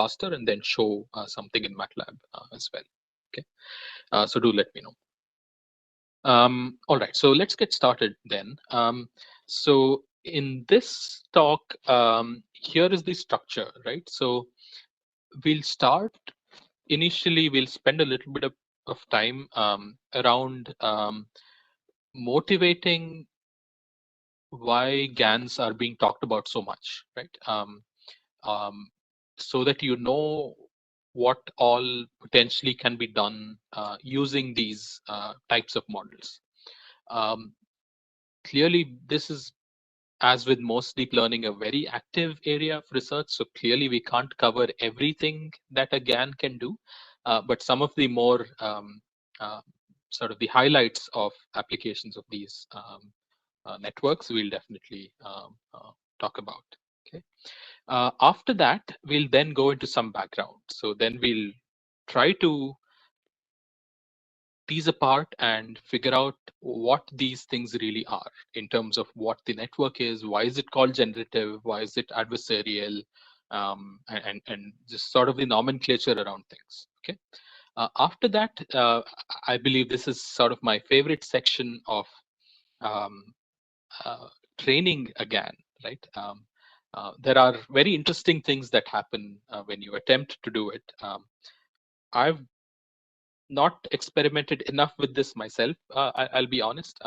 faster and then show something in Matlab as well. Okay, so do let me know. All right, so let's get started then. So in this talk, here is the structure, right? So we'll start initially, we'll spend a little bit of time around motivating why GANs are being talked about so much, right? So that you know what all potentially can be done using these types of models. Clearly, this is, as with most deep learning, a very active area of research. So clearly we can't cover everything that a GAN can do, but some of the more sort of the highlights of applications of these networks we'll definitely talk about. Okay. After that, we'll then go into some background. So then we'll try to tease apart and figure out what these things really are in terms of what the network is, why is it called generative, why is it adversarial, and just sort of the nomenclature around things. Okay. After that, I believe this is sort of my favorite section of training again, right? There are very interesting things that happen when you attempt to do it. I've not experimented enough with this myself. I'll be honest.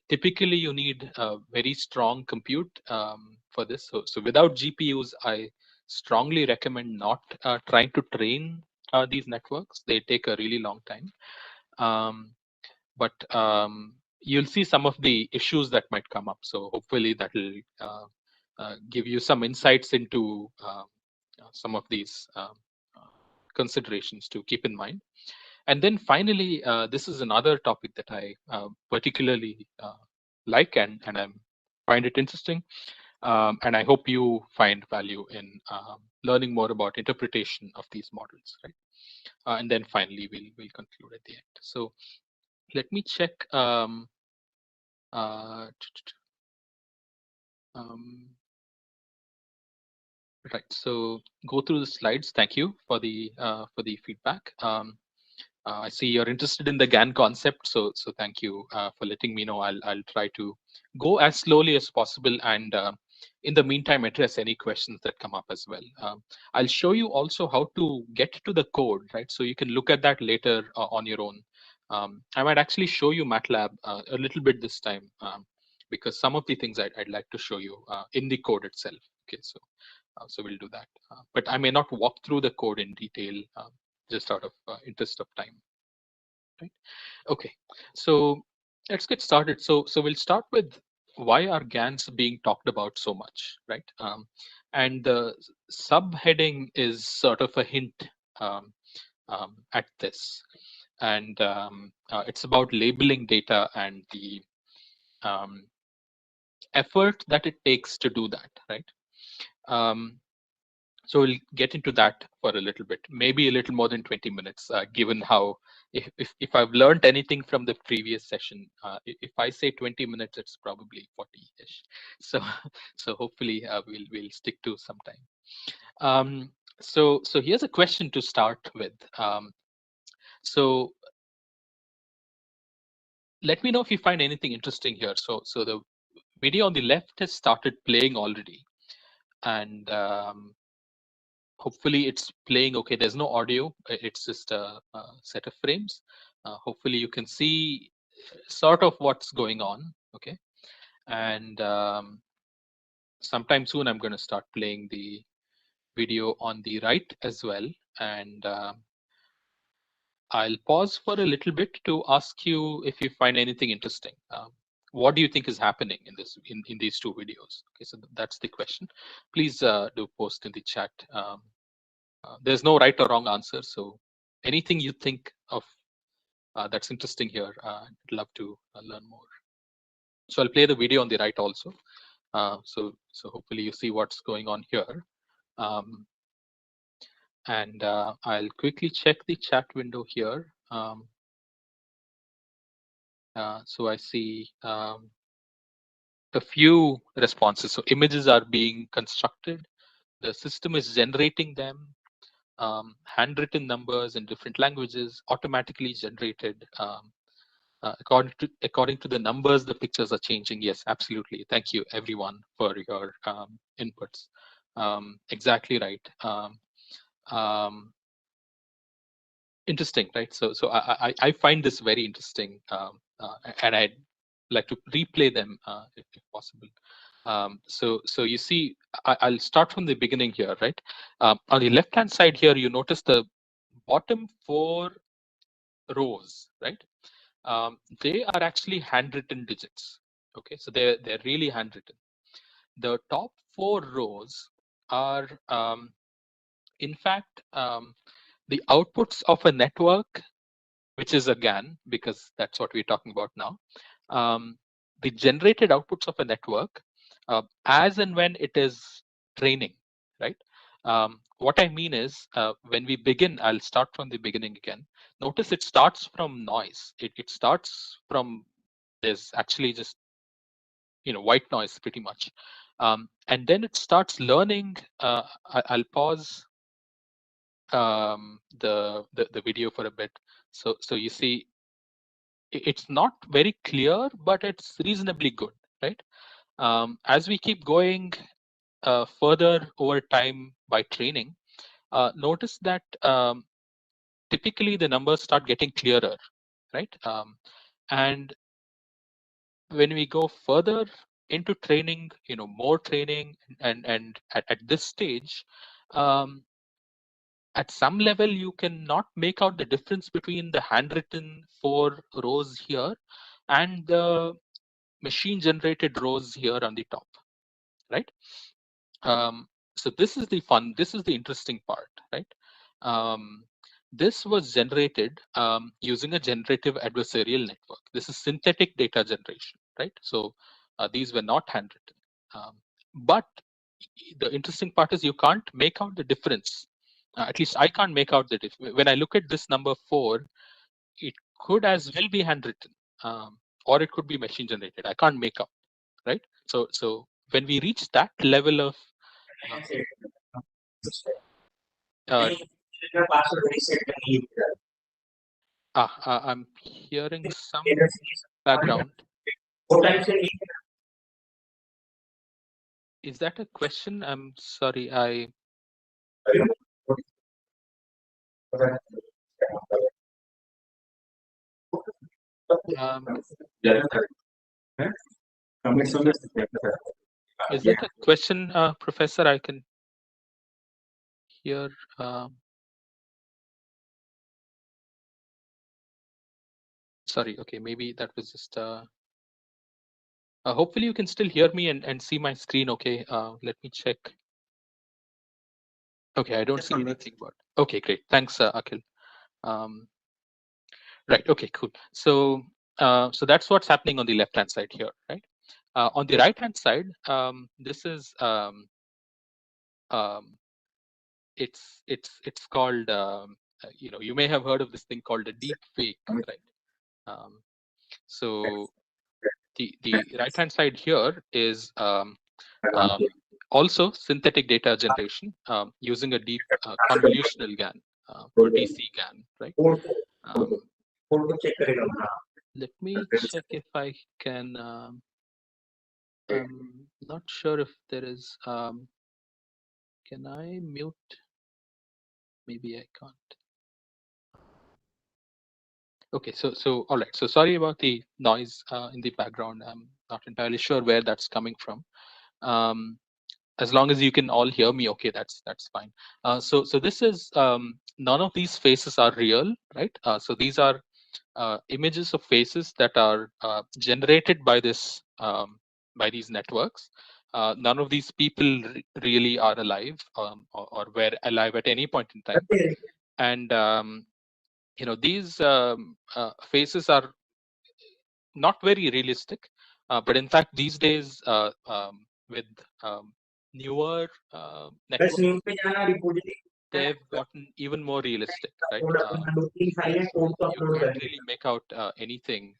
Typically, you need a very strong compute for this. So without GPUs, I strongly recommend not trying to train these networks. They take a really long time. But you'll see some of the issues that might come up. So hopefully that will give you some insights into some of these considerations to keep in mind. And then finally, this is another topic that I particularly like and I find it interesting. And I hope you find value in learning more about interpretation of these models, right? And then finally, we'll conclude at the end. So let me check. Right. So go through the slides. Thank you for the feedback. I see you're interested in the GAN concept, so thank you for letting me know. I'll try to go as slowly as possible, and in the meantime, address any questions that come up as well. I'll show you also how to get to the code, right? So you can look at that later on your own. I might actually show you Matlab a little bit this time because some of the things I'd like to show you in the code itself. Okay, so we'll do that, but I may not walk through the code in detail. Just out of interest of time, right? Okay, so let's get started. So we'll start with why are GANs being talked about so much, right? And the subheading is sort of a hint at this, and it's about labeling data and the effort that it takes to do that, right? So we'll get into that for a little bit, maybe a little more than 20 minutes, given how, if I've learned anything from the previous session, if I say 20 minutes, it's probably 40-ish. So, so hopefully we'll stick to some time. So here's a question to start with. So let me know if you find anything interesting here. So the video on the left has started playing already, and hopefully it's playing okay. There's no audio. It's just a set of frames. Hopefully you can see sort of what's going on. Okay. And sometime soon I'm going to start playing the video on the right as well. And I'll pause for a little bit to ask you if you find anything interesting. What do you think is happening in this in these two videos? Okay, so that's the question. Please do post in the chat. There's no right or wrong answer. So anything you think of that's interesting here, I'd love to learn more. So I'll play the video on the right also. So hopefully you see what's going on here. And I'll quickly check the chat window here. So I see a few responses. So images are being constructed. the system is generating them, handwritten numbers in different languages, automatically generated. According to the numbers, the pictures are changing. Yes, absolutely. Thank you, everyone, for your inputs. Exactly right. Interesting, right? So I find this very interesting, and I'd like to replay them if possible. So you see, I'll start from the beginning here, right? On the left-hand side here, you notice the bottom 4 rows, right? They are actually handwritten digits. Okay, so they're really handwritten. The top 4 rows are, in fact, the outputs of a network, which is a GAN, because that's what we're talking about now. The generated outputs of a network, as and when it is training, right? What I mean is, when we begin, I'll start from the beginning again. Notice it starts from noise. It starts from, there's actually just, white noise pretty much. And then it starts learning. I'll pause the video for a bit. So you see, it's not very clear, but it's reasonably good, right? As we keep going further over time by training, notice that typically the numbers start getting clearer, right? And when we go further into training, more training, and at this stage, um, at some level, you cannot make out the difference between the handwritten 4 rows here and the machine generated rows here on the top, right? So this is the fun, this is the interesting part, right? This was generated using a generative adversarial network. This is synthetic data generation, right? So these were not handwritten. But the interesting part is you can't make out the difference. At least I can't make out the difference. When I look at this number 4, it could as well be handwritten, or it could be machine generated. I can't make out, right? So when we reach that level of uh, I'm hearing some background. Is that a question? I'm sorry. Um, is it a question, Professor? I can hear. Sorry. Okay, maybe that was just. Hopefully, you can still hear me and see my screen. Okay. Let me check. Okay, I don't see anything. But okay, great. Thanks, Akhil. Right. Okay. Cool. So that's what's happening on the left-hand side here, right? On the right-hand side, this is it's called you may have heard of this thing called a deep fake, right? So the right-hand side here is also synthetic data generation using a deep convolutional GAN, or DC GAN, right? Let me check if I can. I'm not sure if there is. Can I mute? Maybe I can't. Okay, so all right. So sorry about the noise in the background. I'm not entirely sure where that's coming from. As long as you can all hear me, okay, that's fine. So this is none of these faces are real, right? So these are images of faces that are generated by this by these networks. None of these people really are alive, or were alive at any point in time. And these faces are not very realistic, but in fact these days with newer networks, they've gotten even more realistic, right? So you can't really make out anything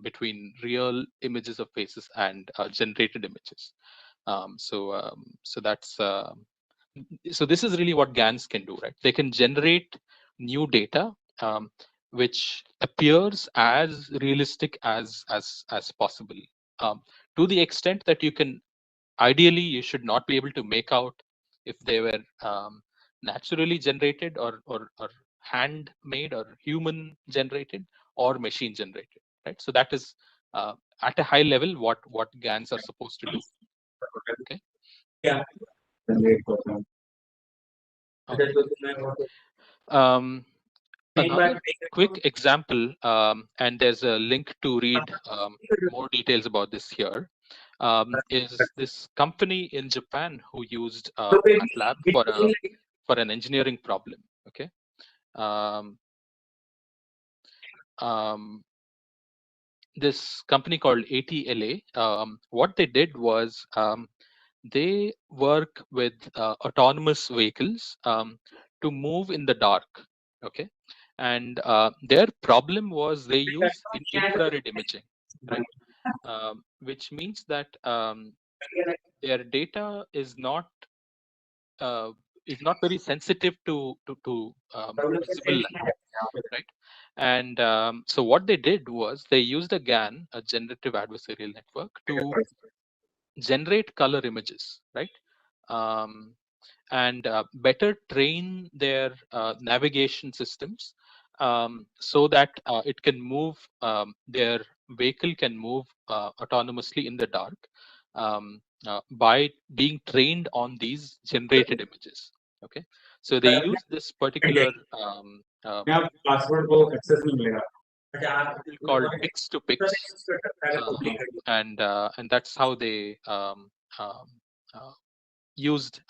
between real images of faces and generated images. So that's so this is really what GANs can do, right? They can generate new data which appears as realistic as possible, to the extent that you can ideally you should not be able to make out if they were naturally generated or handmade or human generated or machine generated, right? So that is at a high level what GANs are supposed to do. Okay. Yeah. Okay. Another quick example, and there's a link to read more details about this here, is this company in Japan who used Matlab for an engineering problem. Okay, um, this company called ATLA. What they did was they work with autonomous vehicles to move in the dark. Okay, and their problem was they use infrared imaging, right? Which means that their data is not very sensitive to visible light, right? And so what they did was they used a GAN, a generative adversarial network, to generate color images, right? Um, and better train their navigation systems so that it can move, their vehicle can move autonomously in the dark by being trained on these generated images. Okay, so they use this particular password को access नहीं मिलेगा called pix to pix, and that's how they uh, used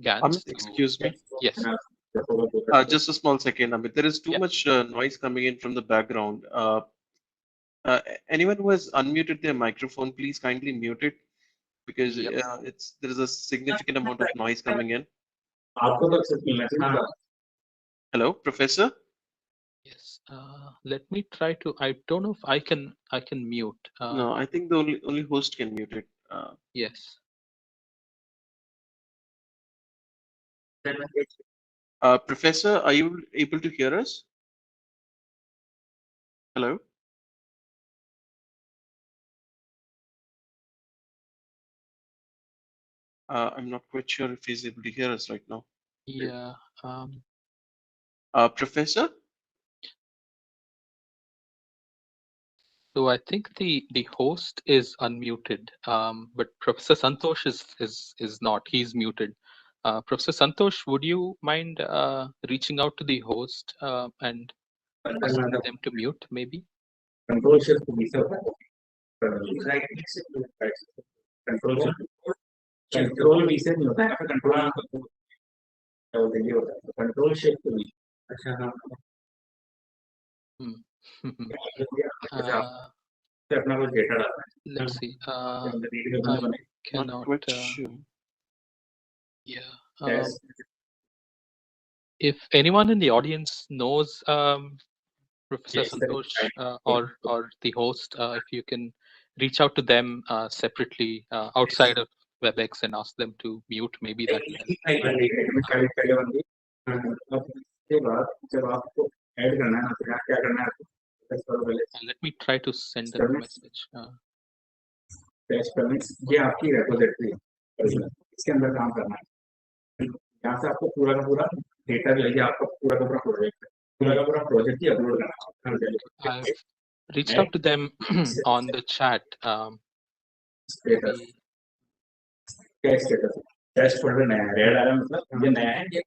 GANs. Excuse me. Yes. Just a small second, Amit. There is too much noise coming in from the background. Anyone who has unmuted their microphone, please kindly mute it, because there is a significant amount of noise coming in. Hello, Professor. Yes. Let me try to. I don't know if I can mute. No, I think the only host can mute it. Yes. Professor, are you able to hear us? Hello. I'm not quite sure if he's able to hear us right now. Yeah. Professor? So I think the host is unmuted, but Professor Santosh is not. He's muted. Professor Santosh, would you mind reaching out to the host and asking them to mute, maybe? Control shift to visa right control visa नहीं होता है control control shift भी अच्छा हाँ अपना कुछ data डालना है let's see. I cannot. Yeah. If anyone in the audience knows Professor Santosh or the host, if you can reach out to them separately outside of WebEx and ask them to mute, maybe that will help. Let me try to send a message. ये आपकी repository है इसके अंदर काम करना है यहाँ से आपको पूरा का पूरा डेटा लेके आपका पूरा का पूरा प्रोजेक्ट ही अपलोड करना है I've reached out to them on the chat. क्या स्टेटस है टेस्ट फोल्डर नया है रेड आ रहा है मतलब ये नया है ये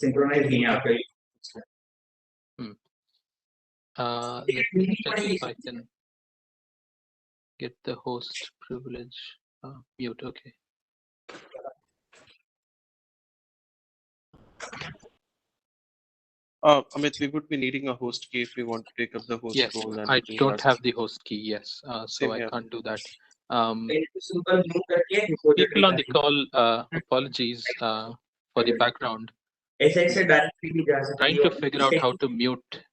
सिंक्रोनाइज नहीं है आपका let me check if I can get the host privilege mute. Okay. Amit, we would be needing a host key if we want to take up the host role. Yes, I don't have the host key. Yes, so I can't do that. People on the call, apologies for the background. Trying to figure out how to mute.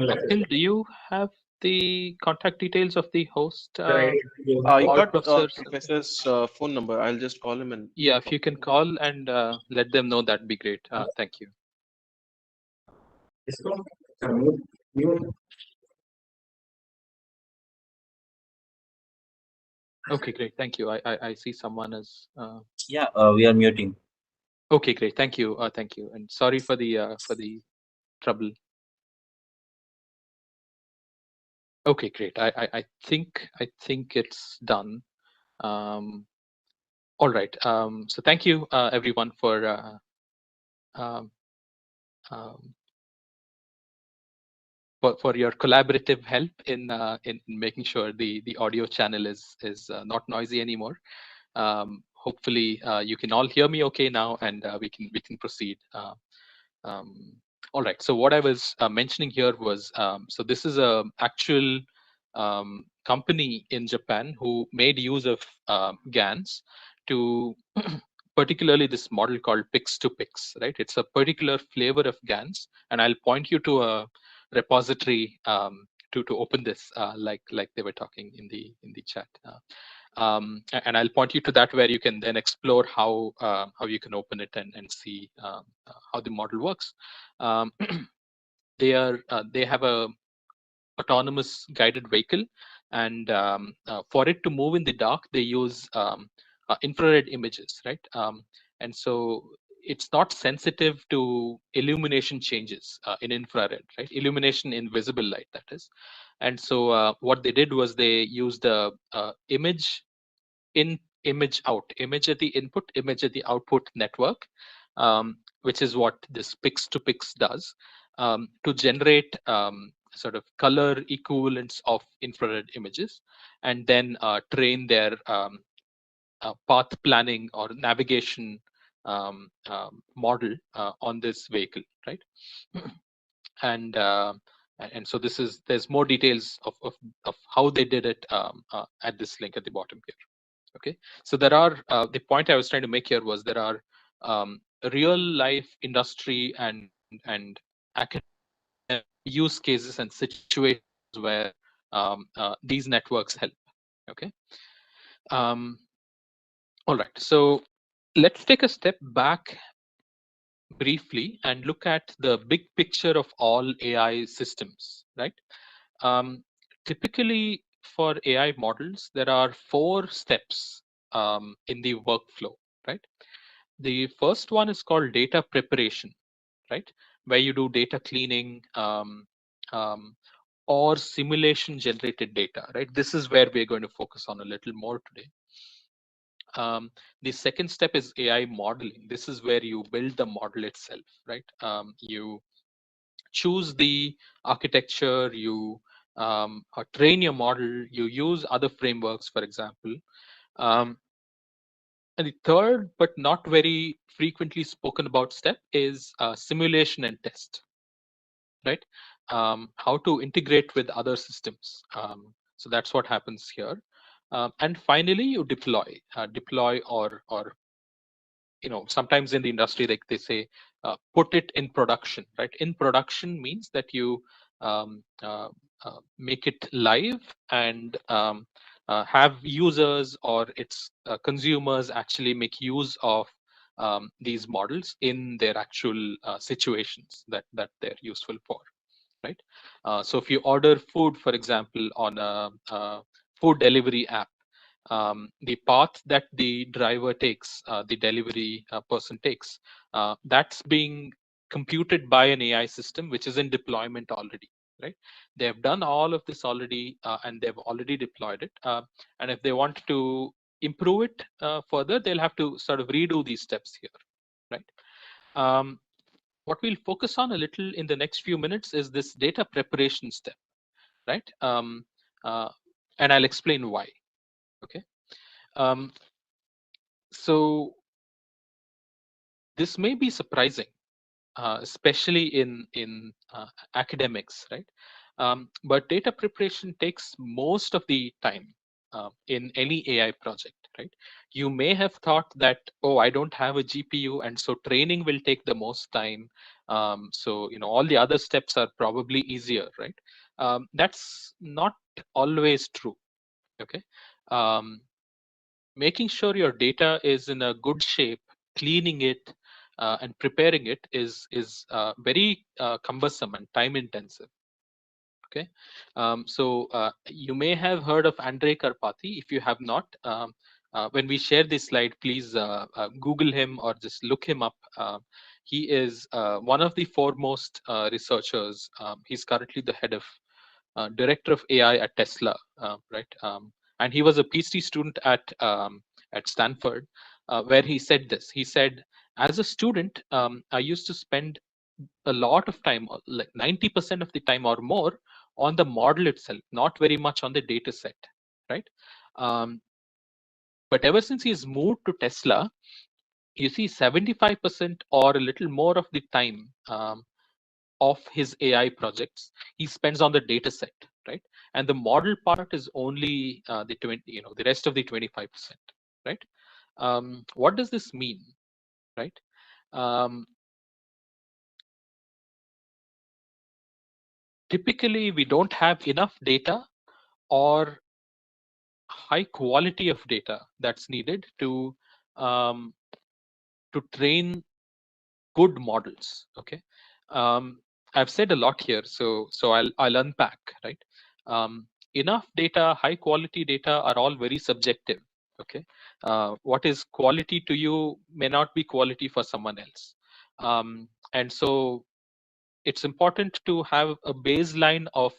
Akhil, do you have the contact details of the host? You Or got Professor? Professor's phone number. I'll just call him and. Yeah, if you can call and let them know, that'd be great. Thank you. Okay, great. Thank you. I see someone is. Yeah, we are muting. Okay, great. Thank you. Thank you. And sorry for the trouble. Okay, great. I think it's done. All right. So thank you, everyone, for um, um, for your collaborative help in making sure the audio channel is not noisy anymore. Hopefully, you can all hear me okay now, and we can proceed. Um, all right. So what I was mentioning here was so this is a actual company in Japan who made use of GANs to particularly this model called Pix to Pix, right? It's a particular flavor of GANs, and I'll point you to a repository to open this, like they were talking in the chat. And I'll point you to that where you can then explore how you can open it and see how the model works. They have a autonomous guided vehicle, and for it to move in the dark, they use infrared images, right? And so it's not sensitive to illumination changes in infrared, right? Illumination in visible light, that is. And so what they did was they used a image in, image out, image at the input, image at the output network, which is what this Pix to Pix does, to generate sort of color equivalents of infrared images, and then train their path planning or navigation model on this vehicle, right? And so there's more details of how they did it at this link at the bottom here. Okay, so there are the point I was trying to make here was there are real life industry and academic use cases and situations where these networks help. Okay, all right, so let's take a step back briefly and look at the big picture of all AI systems, right? Typically for AI models, there are 4 steps in the workflow, right? The first one is called data preparation, right? Where you do data cleaning um, or simulation generated data, right? This is where we're going to focus on a little more today. The second step is AI modeling. This is where you build the model itself, right? You choose the architecture, you train your model, you use other frameworks, for example. And the third, but not very frequently spoken about step is simulation and test, right? How to integrate with other systems. So that's what happens here. And finally, you deploy or sometimes in the industry, like they say, put it in production, right? In production means that you make it live and have users or its consumers actually make use of these models in their actual situations that they're useful for, right? So if you order food, for example, on a food delivery app, the path that the driver takes, the delivery person takes, that's being computed by an AI system, which is in deployment already, right? They have done all of this already, and they've already deployed it. And if they want to improve it further, they'll have to sort of redo these steps here, right? What we'll focus on a little in the next few minutes is this data preparation step, right? And I'll explain why. Okay. So this may be surprising, especially in academics, right? But data preparation takes most of the time in any AI project, right? You may have thought that, oh, I don't have a GPU, and so training will take the most time. So all the other steps are probably easier, right? That's not always true. Okay, making sure your data is in a good shape, cleaning it, and preparing it is very cumbersome and time intensive. Okay, so you may have heard of Andrei Karpathy. If you have not, when we share this slide, please Google him or just look him up. He is one of the foremost researchers. He's currently the head of director of AI at Tesla, right? And he was a PhD student at Stanford, where he said this. He said, as a student, I used to spend a lot of time, like 90% of the time or more, on the model itself, not very much on the data set, right? But ever since he's moved to Tesla, you see 75% or a little more of the time of his AI projects he spends on the data set, right? And the model part is only the 20, the rest of the 25%, right? What does this mean, right? Typically, we don't have enough data or high quality of data that's needed to train good models. Okay, I've said a lot here, so I'll unpack, right? Enough data, high quality data are all very subjective. Okay, what is quality to you may not be quality for someone else, and so it's important to have a baseline of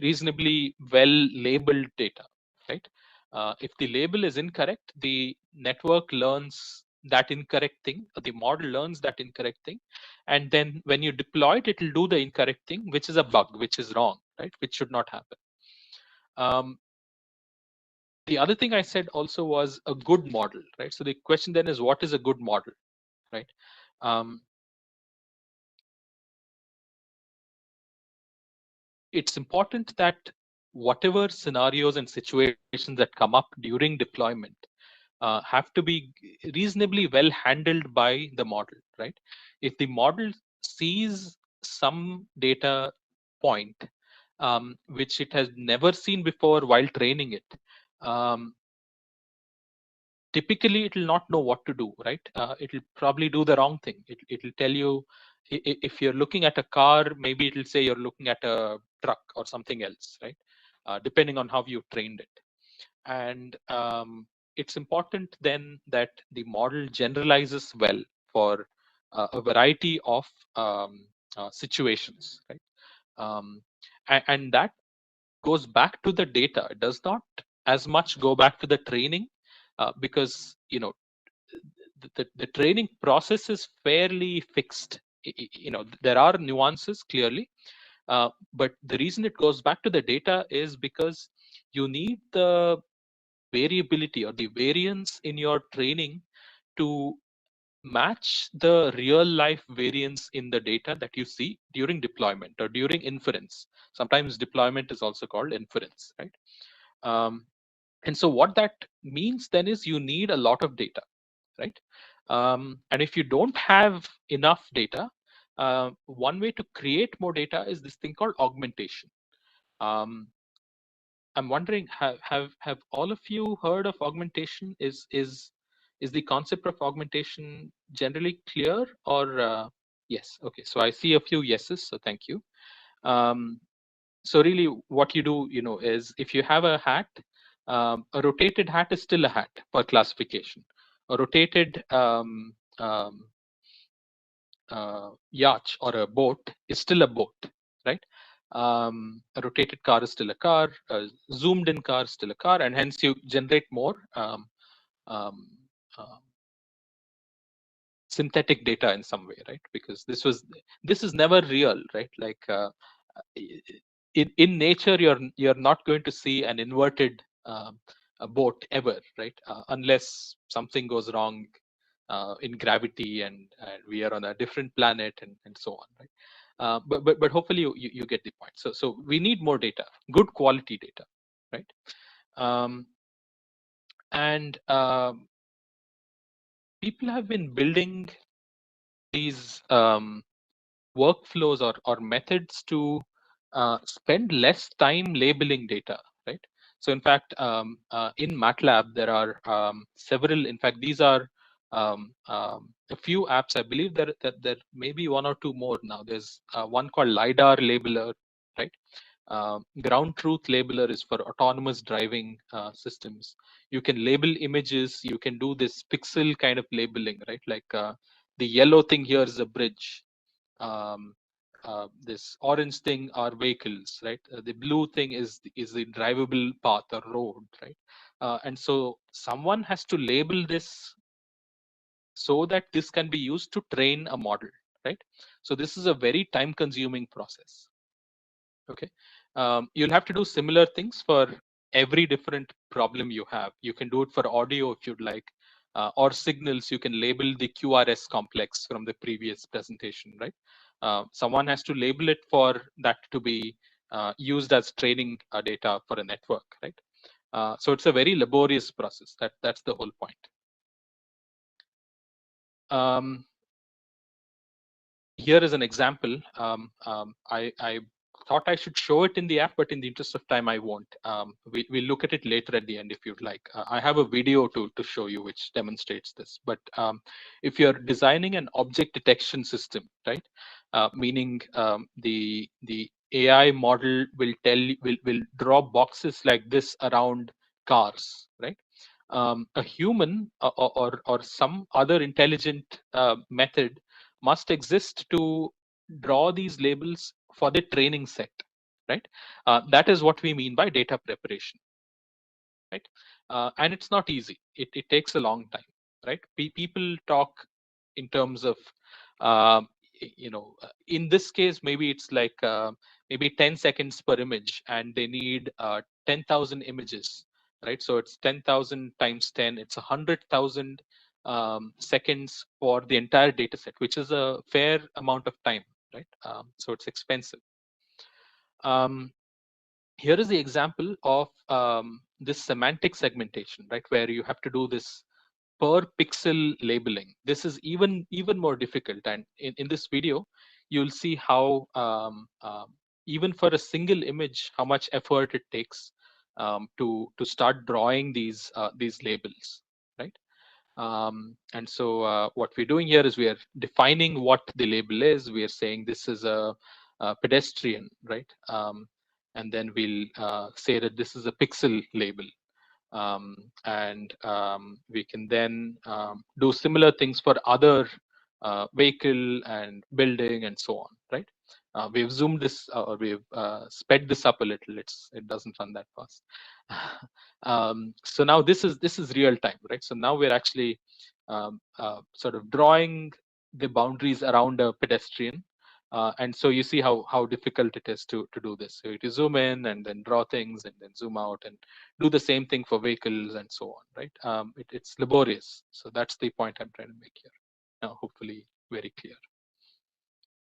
reasonably well labeled data, right? If the label is incorrect, the network learns that incorrect thing, the model learns that incorrect thing, and then when you deploy it, it will do the incorrect thing, which is a bug, which is wrong, right? Which should not happen. The other thing I said also was a good model, right? So the question then is, what is a good model, right? It's important that whatever scenarios and situations that come up during deployment have to be reasonably well handled by the model, right? If the model sees some data point which it has never seen before while training it, typically it will not know what to do, right? It will probably do the wrong thing. It will tell you, if you're looking at a car, maybe it will say you're looking at a truck or something else, right? Depending on how you trained it. And it's important then that the model generalizes well for a variety of situations, right? And that goes back to the data. It does not as much go back to the training, because the training process is fairly fixed. There are nuances clearly, but the reason it goes back to the data is because you need the variability or the variance in your training to match the real life variance in the data that you see during deployment or during inference. Sometimes deployment is also called inference, right? And so what that means then is you need a lot of data, right? And if you don't have enough data, one way to create more data is this thing called augmentation. I'm wondering, have all of you heard of augmentation? Is the concept of augmentation generally clear, or yes? Okay, so I see a few yeses, so thank you. So really, what you do, is if you have a hat, a rotated hat is still a hat for classification. A rotated yacht or a boat is still a boat, right? A rotated car is still a car, a zoomed in car is still a car, and hence you generate more um, uh, synthetic data in some way, right? Because this is never real, right? Like in nature, you're not going to see an inverted a boat ever, right? Unless something goes wrong in gravity and we are on a different planet and so on, right? But hopefully you get the point. So we need more data, good quality data, right? And people have been building these workflows or methods to spend less time labeling data, right? So in fact, in Matlab, there are several, in fact, these are a few apps. I believe there may be one or two more now. There's one called LiDAR Labeler, right? Ground truth labeler is for autonomous driving systems. You can label images. You can do this pixel kind of labeling, right? Like the yellow thing here is a bridge. Um, this orange thing are vehicles, right? The blue thing is the drivable path or road, right? And so someone has to label this so that this can be used to train a model, right? So this is a very time-consuming process. Okay, you'll have to do similar things for every different problem you have. You can do it for audio if you'd like, or signals. You can label the QRS complex from the previous presentation, right? Someone has to label it for that to be used as training data for a network, right? So it's a very laborious process. That's the whole point. Here is an example. I thought I should show it in the app, but in the interest of time, I won't. We'll look at it later at the end if you'd like. I have a video to show you which demonstrates this. But if you're designing an object detection system, right, meaning the AI model will will draw boxes like this around cars, right? A human or some other intelligent method must exist to draw these labels for the training set, right? That is what we mean by data preparation, right? And it's not easy. It takes a long time, right? People talk in terms of, in this case, maybe it's like maybe 10 seconds per image, and they need 10,000 images, right? So it's 10,000 times 10. It's 100,000 seconds for the entire data set, which is a fair amount of time, right? So it's expensive. Here is the example of this semantic segmentation, right? Where you have to do this per pixel labeling. This is even more difficult. And in this video, you'll see how even for a single image, how much effort it takes to start drawing these labels, right? And so what we're doing here is we are defining what the label is. We are saying this is a pedestrian, right? And then we'll say that this is a pixel label. And we can then do similar things for other vehicle and building and so on, right? We've zoomed this or we've sped this up a little. It doesn't run that fast. So now this is real time, right? So now we're actually sort of drawing the boundaries around a pedestrian. And so you see how difficult it is to do this. So you zoom in and then draw things and then zoom out and do the same thing for vehicles and so on, right? It's laborious. So that's the point I'm trying to make here. Now, hopefully very clear.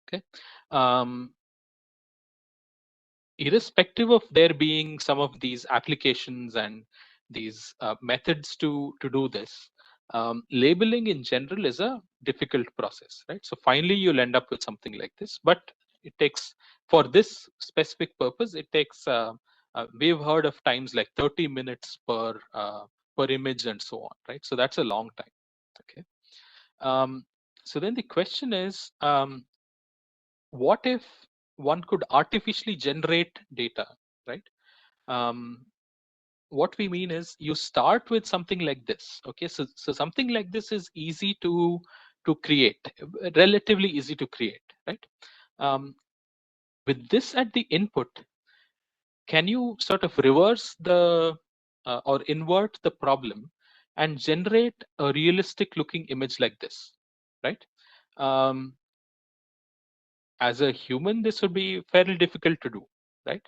Okay. Irrespective of there being some of these applications and these methods to do this, labeling in general is a difficult process, right? So finally, you'll end up with something like this, but it takes, for this specific purpose, it takes, we've heard of times like 30 minutes per image and so on, right? So that's a long time, okay? So then the question is, what if one could artificially generate data, right? What we mean is you start with something like this. Okay, so something like this is easy to create, relatively easy to create, right? With this at the input, can you sort of reverse the or invert the problem and generate a realistic looking image like this, right? As a human, this would be fairly difficult to do, right?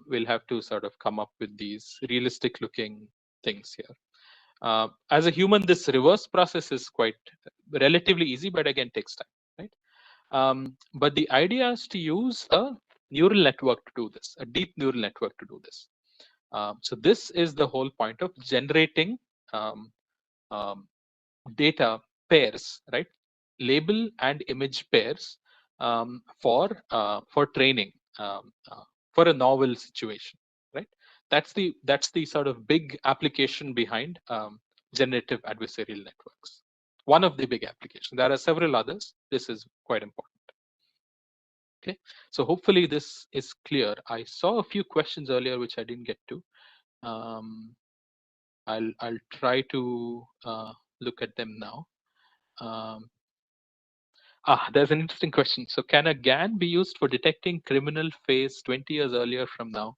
We'll have to sort of come up with these realistic looking things here. As a human, this reverse process is quite relatively easy, but again takes time, right? But the idea is to use a neural network to do this, a deep neural network to do this. So this is the whole point of generating um, um, data pairs, right? Label and image pairs for training. for a novel situation, right? That's the sort of big application behind generative adversarial networks. One of the big applications. There are several others. This is quite important. Okay, so hopefully this is clear. I saw a few questions earlier which I didn't get to. I'll try to look at them now. There's an interesting question. So can a GAN be used for detecting criminal phase 20 years earlier from now?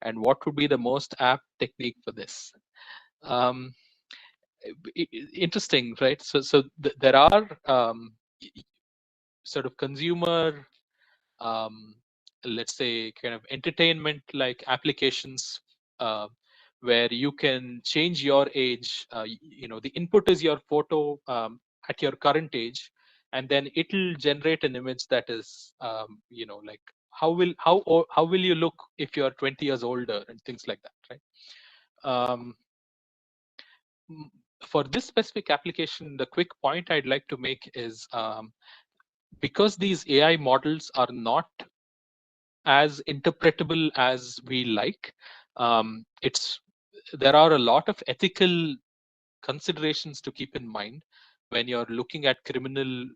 And what would be the most apt technique for this? Interesting, right? So there are sort of consumer, let's say, kind of entertainment like applications where you can change your age. The input is your photo at your current age, and then it'll generate an image that is, like how will you look if you're 20 years older and things like that, right? For this specific application, the quick point I'd like to make is because these AI models are not as interpretable as we like, there are a lot of ethical considerations to keep in mind when you're looking at criminal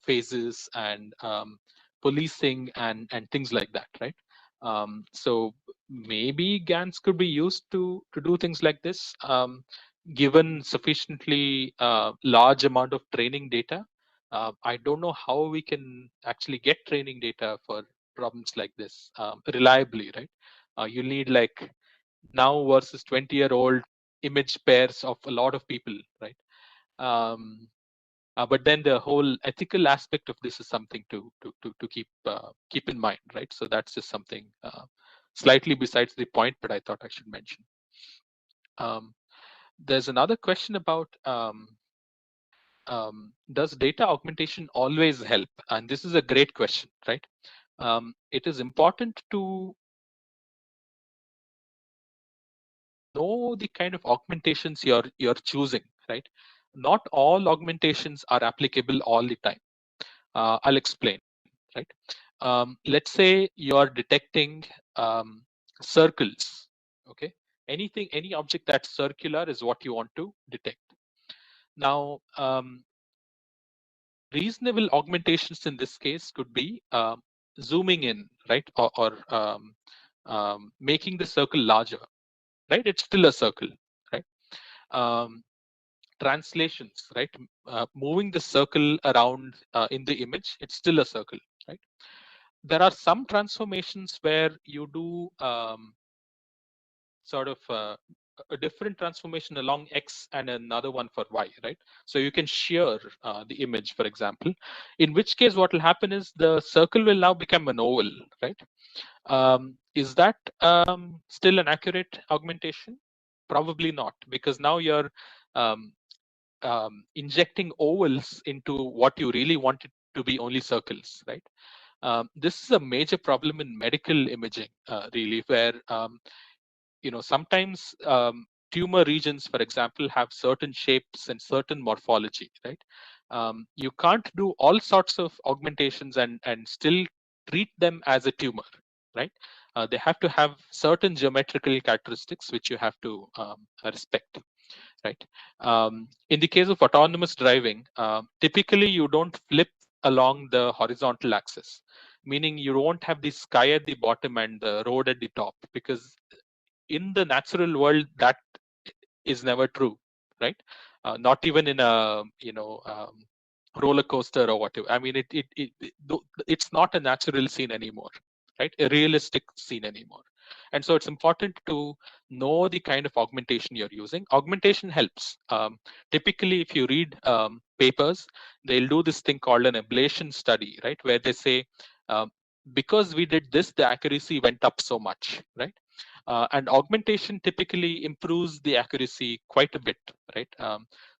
phases and policing and things like that, right? So maybe GANs could be used to do things like this, given sufficiently large amount of training data. I don't know how we can actually get training data for problems like this reliably, right? You need like now versus 20-year-old image pairs of a lot of people, right? But then the whole ethical aspect of this is something to keep in mind, right? So that's just something slightly besides the point, but I thought I should mention. There's another question about does data augmentation always help? And this is a great question, right? It is important to know the kind of augmentations you're choosing, right? Not all augmentations are applicable all the time. I'll explain, right? Let's say you're detecting circles, okay? Any object that's circular is what you want to detect. Now, reasonable augmentations in this case could be zooming in, right? Or making the circle larger, right? It's still a circle, right? Translations, right? Moving the circle around in the image, it's still a circle, right? There are some transformations where you do sort of a different transformation along X and another one for Y, right? So you can shear the image, for example, in which case what will happen is the circle will now become an oval, right? Is that still an accurate augmentation? Probably not, because now you're um, injecting ovals into what you really want it to be only circles, right? This is a major problem in medical imaging, really, where sometimes tumor regions, for example, have certain shapes and certain morphology, right? You can't do all sorts of augmentations and still treat them as a tumor, right? They have to have certain geometrical characteristics which you have to respect, right? In the case of autonomous driving, typically you don't flip along the horizontal axis, meaning you won't have the sky at the bottom and the road at the top, because in the natural world that is never true, right? Not even in a roller coaster or whatever. I mean, it's not a natural scene anymore, right? A realistic scene anymore. And so it's important to know the kind of augmentation you're using. Augmentation helps. Typically, if you read papers, they'll do this thing called an ablation study, right? Where they say, because we did this, the accuracy went up so much, right? And augmentation typically improves the accuracy quite a bit, right?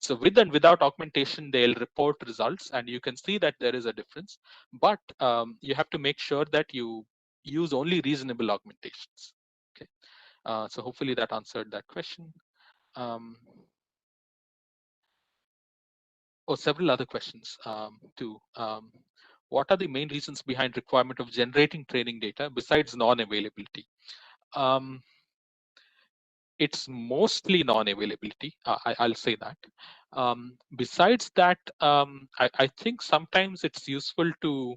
So with and without augmentation, they'll report results, and you can see that there is a difference. But you have to make sure that you use only reasonable augmentations. Okay, so hopefully that answered that question. Several other questions too. what are the main reasons behind requirement of generating training data besides non-availability? It's mostly non-availability. I'll say that. Besides that, I think sometimes it's useful to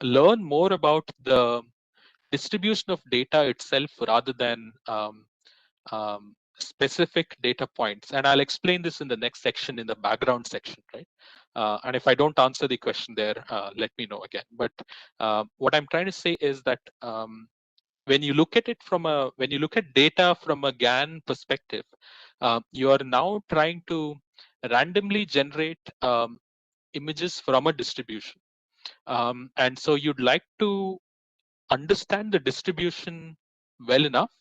learn more about the distribution of data itself rather than specific data points. And I'll explain this in the next section, in the background section, right? And if I don't answer the question there, let me know again. But what I'm trying to say is that when you look at it when you look at data from a GAN perspective, you are now trying to randomly generate images from a distribution. And so you'd like to understand the distribution well enough.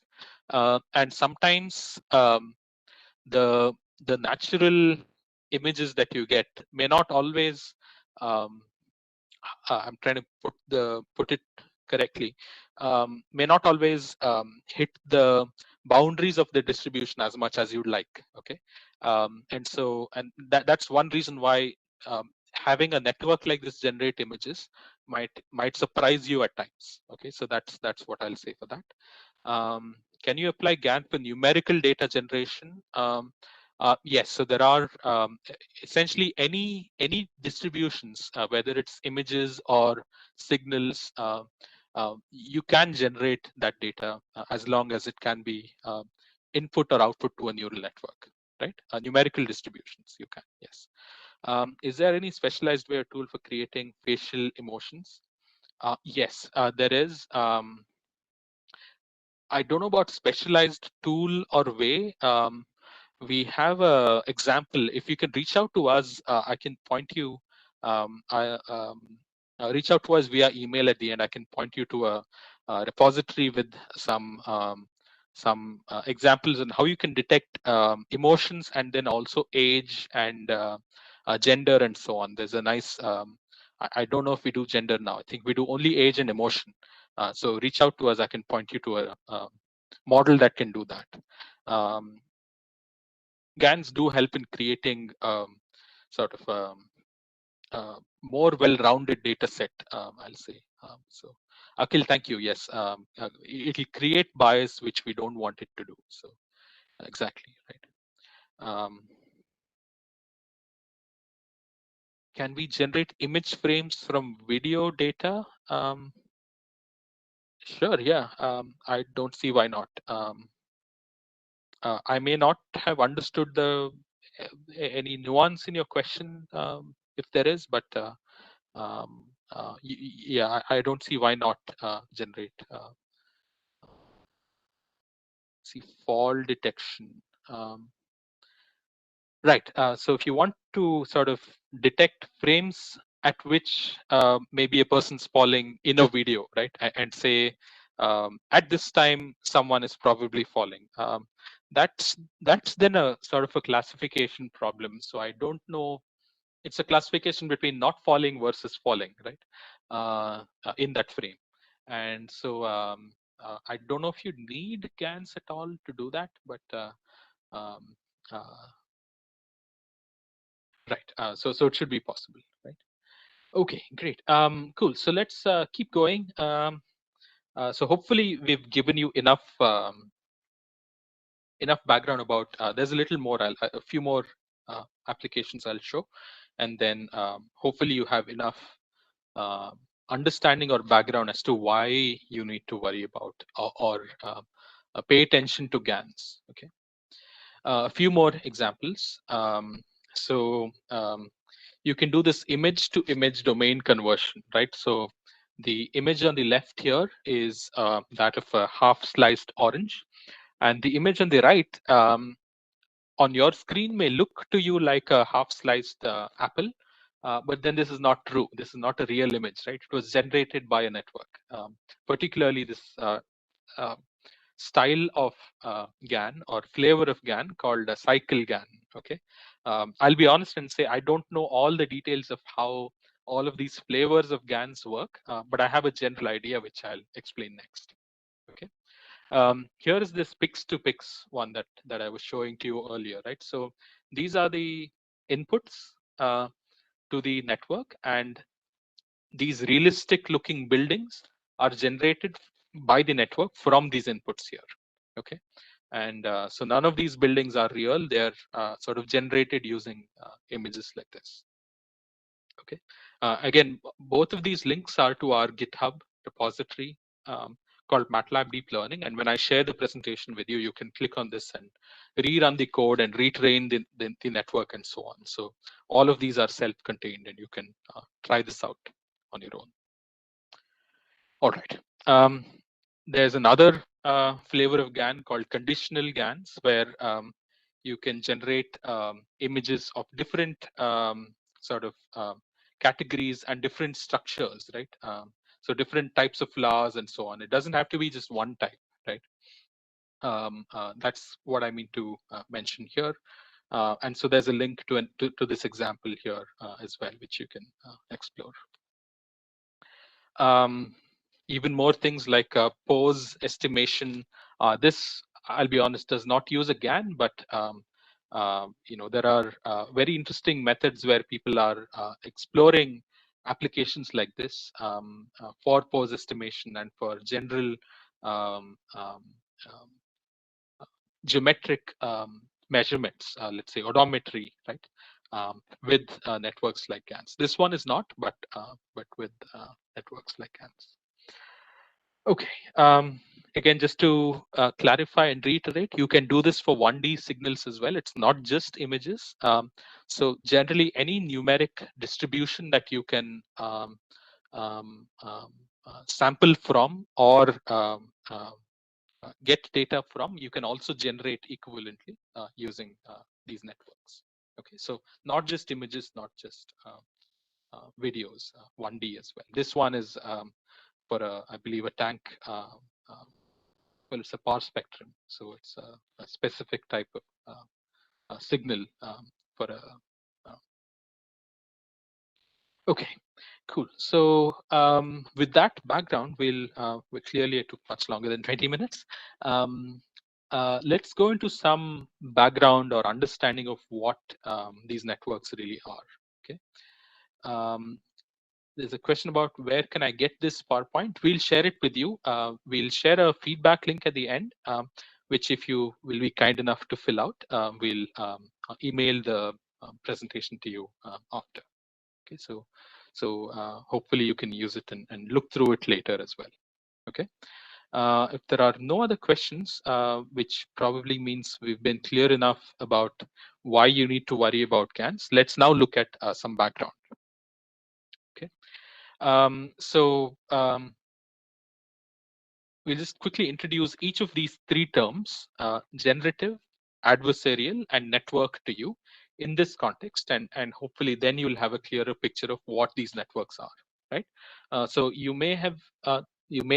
And sometimes the natural images that you get may not always um, I'm trying to put it correctly, may not always hit the boundaries of the distribution as much as you'd like. Okay, and that's one reason why having a network like this generate images might surprise you at times. Okay, so that's what I'll say for that. Can you apply GAN for numerical data generation? Yes, so there are essentially any distributions, whether it's images or signals, you can generate that data as long as it can be input or output to a neural network, right? Numerical distributions, you can, yes. Is there any specialized way or tool for creating facial emotions? Yes, there is. I don't know about specialized tool or way. We have a example. If you can reach out to us, I can point you. Reach out to us via email at the end. I can point you to a repository with some examples on how you can detect emotions, and then also age and gender and so on. There's a nice. I don't know if we do gender now. I think we do only age and emotion. So reach out to us. I can point you to a model that can do that. GANs do help in creating sort of more well-rounded data set, I'll say. So Akhil, thank you. Yes, it'll create bias which we don't want it to do. So exactly, right. Can we generate image frames from video data? Sure, yeah. I don't see why not. I may not have understood any nuance in your question, if there is, but yeah, I don't see why not generate. See, fall detection. Right. So if you want to sort of detect frames at which maybe a person's falling in a video, right, and say at this time someone is probably falling, that's then a sort of a classification problem. So I don't know. It's a classification between not falling versus falling, right, in that frame. And so I don't know if you need GANs at all to do that, but um, uh, right. So it should be possible, right? Okay, great. Cool. So let's keep going. So hopefully we've given you enough background about. There's a little more. A few more applications I'll show, and then hopefully you have enough uh, understanding or background as to why you need to worry about or pay attention to GANs. Okay. A few more examples. So you can do this image to image domain conversion, right? So the image on the left here is that of a half sliced orange, and the image on the right on your screen may look to you like a half sliced apple, but then this is not true. This is not a real image, right? It was generated by a network, particularly this uh, style of GAN or flavor of GAN called a cycle GAN. Okay, I'll be honest and say I don't know all the details of how all of these flavors of GANs work, but I have a general idea which I'll explain next. Okay, here is this pix to pix one that I was showing to you earlier, right? So these are the inputs to the network, and these realistic looking buildings are generated by the network from these inputs here. Okay, and so none of these buildings are real. They are sort of generated using images like this. Okay, again, both of these links are to our GitHub repository called Matlab Deep Learning. And when I share the presentation with you, you can click on this and rerun the code and retrain the network and so on. So all of these are self-contained, and you can try this out on your own. All right. There's another flavor of GAN called conditional GANs, where you can generate images of different sort of categories and different structures, right? So different types of flowers and so on. It doesn't have to be just one type, right? That's what I mean to mention here. And so there's a link to this example here as well, which you can explore. Even more things like pose estimation. This, I'll be honest, does not use a GAN, but there are very interesting methods where people are exploring applications like this for pose estimation and for general um, um, um, geometric measurements, let's say odometry, right? With networks like GANs. This one is not, but with networks like GANs. Okay. Again, just to clarify and reiterate, you can do this for 1D signals as well. It's not just images. So generally, any numeric distribution that you can sample from or get data from, you can also generate equivalently using these networks. Okay, so not just images, not just videos, 1D as well. This one is for I believe a tank. Well, it's a power spectrum, so it's a specific type of signal for a. Okay, cool. So with that background, we clearly it took much longer than 20 minutes. Let's go into some background or understanding of what these networks really are. Okay. There's a question about where can I get this PowerPoint. We'll share it with you. We'll share a feedback link at the end, which if you will be kind enough to fill out, we'll email the presentation to you after. Okay, so hopefully you can use it and look through it later as well. Okay. If there are no other questions, which probably means we've been clear enough about why you need to worry about GANs, let's now look at some background. Okay. We'll just quickly introduce each of these three terms, generative, adversarial, and network to you in this context, and hopefully then you'll have a clearer picture of what these networks are, right? So you may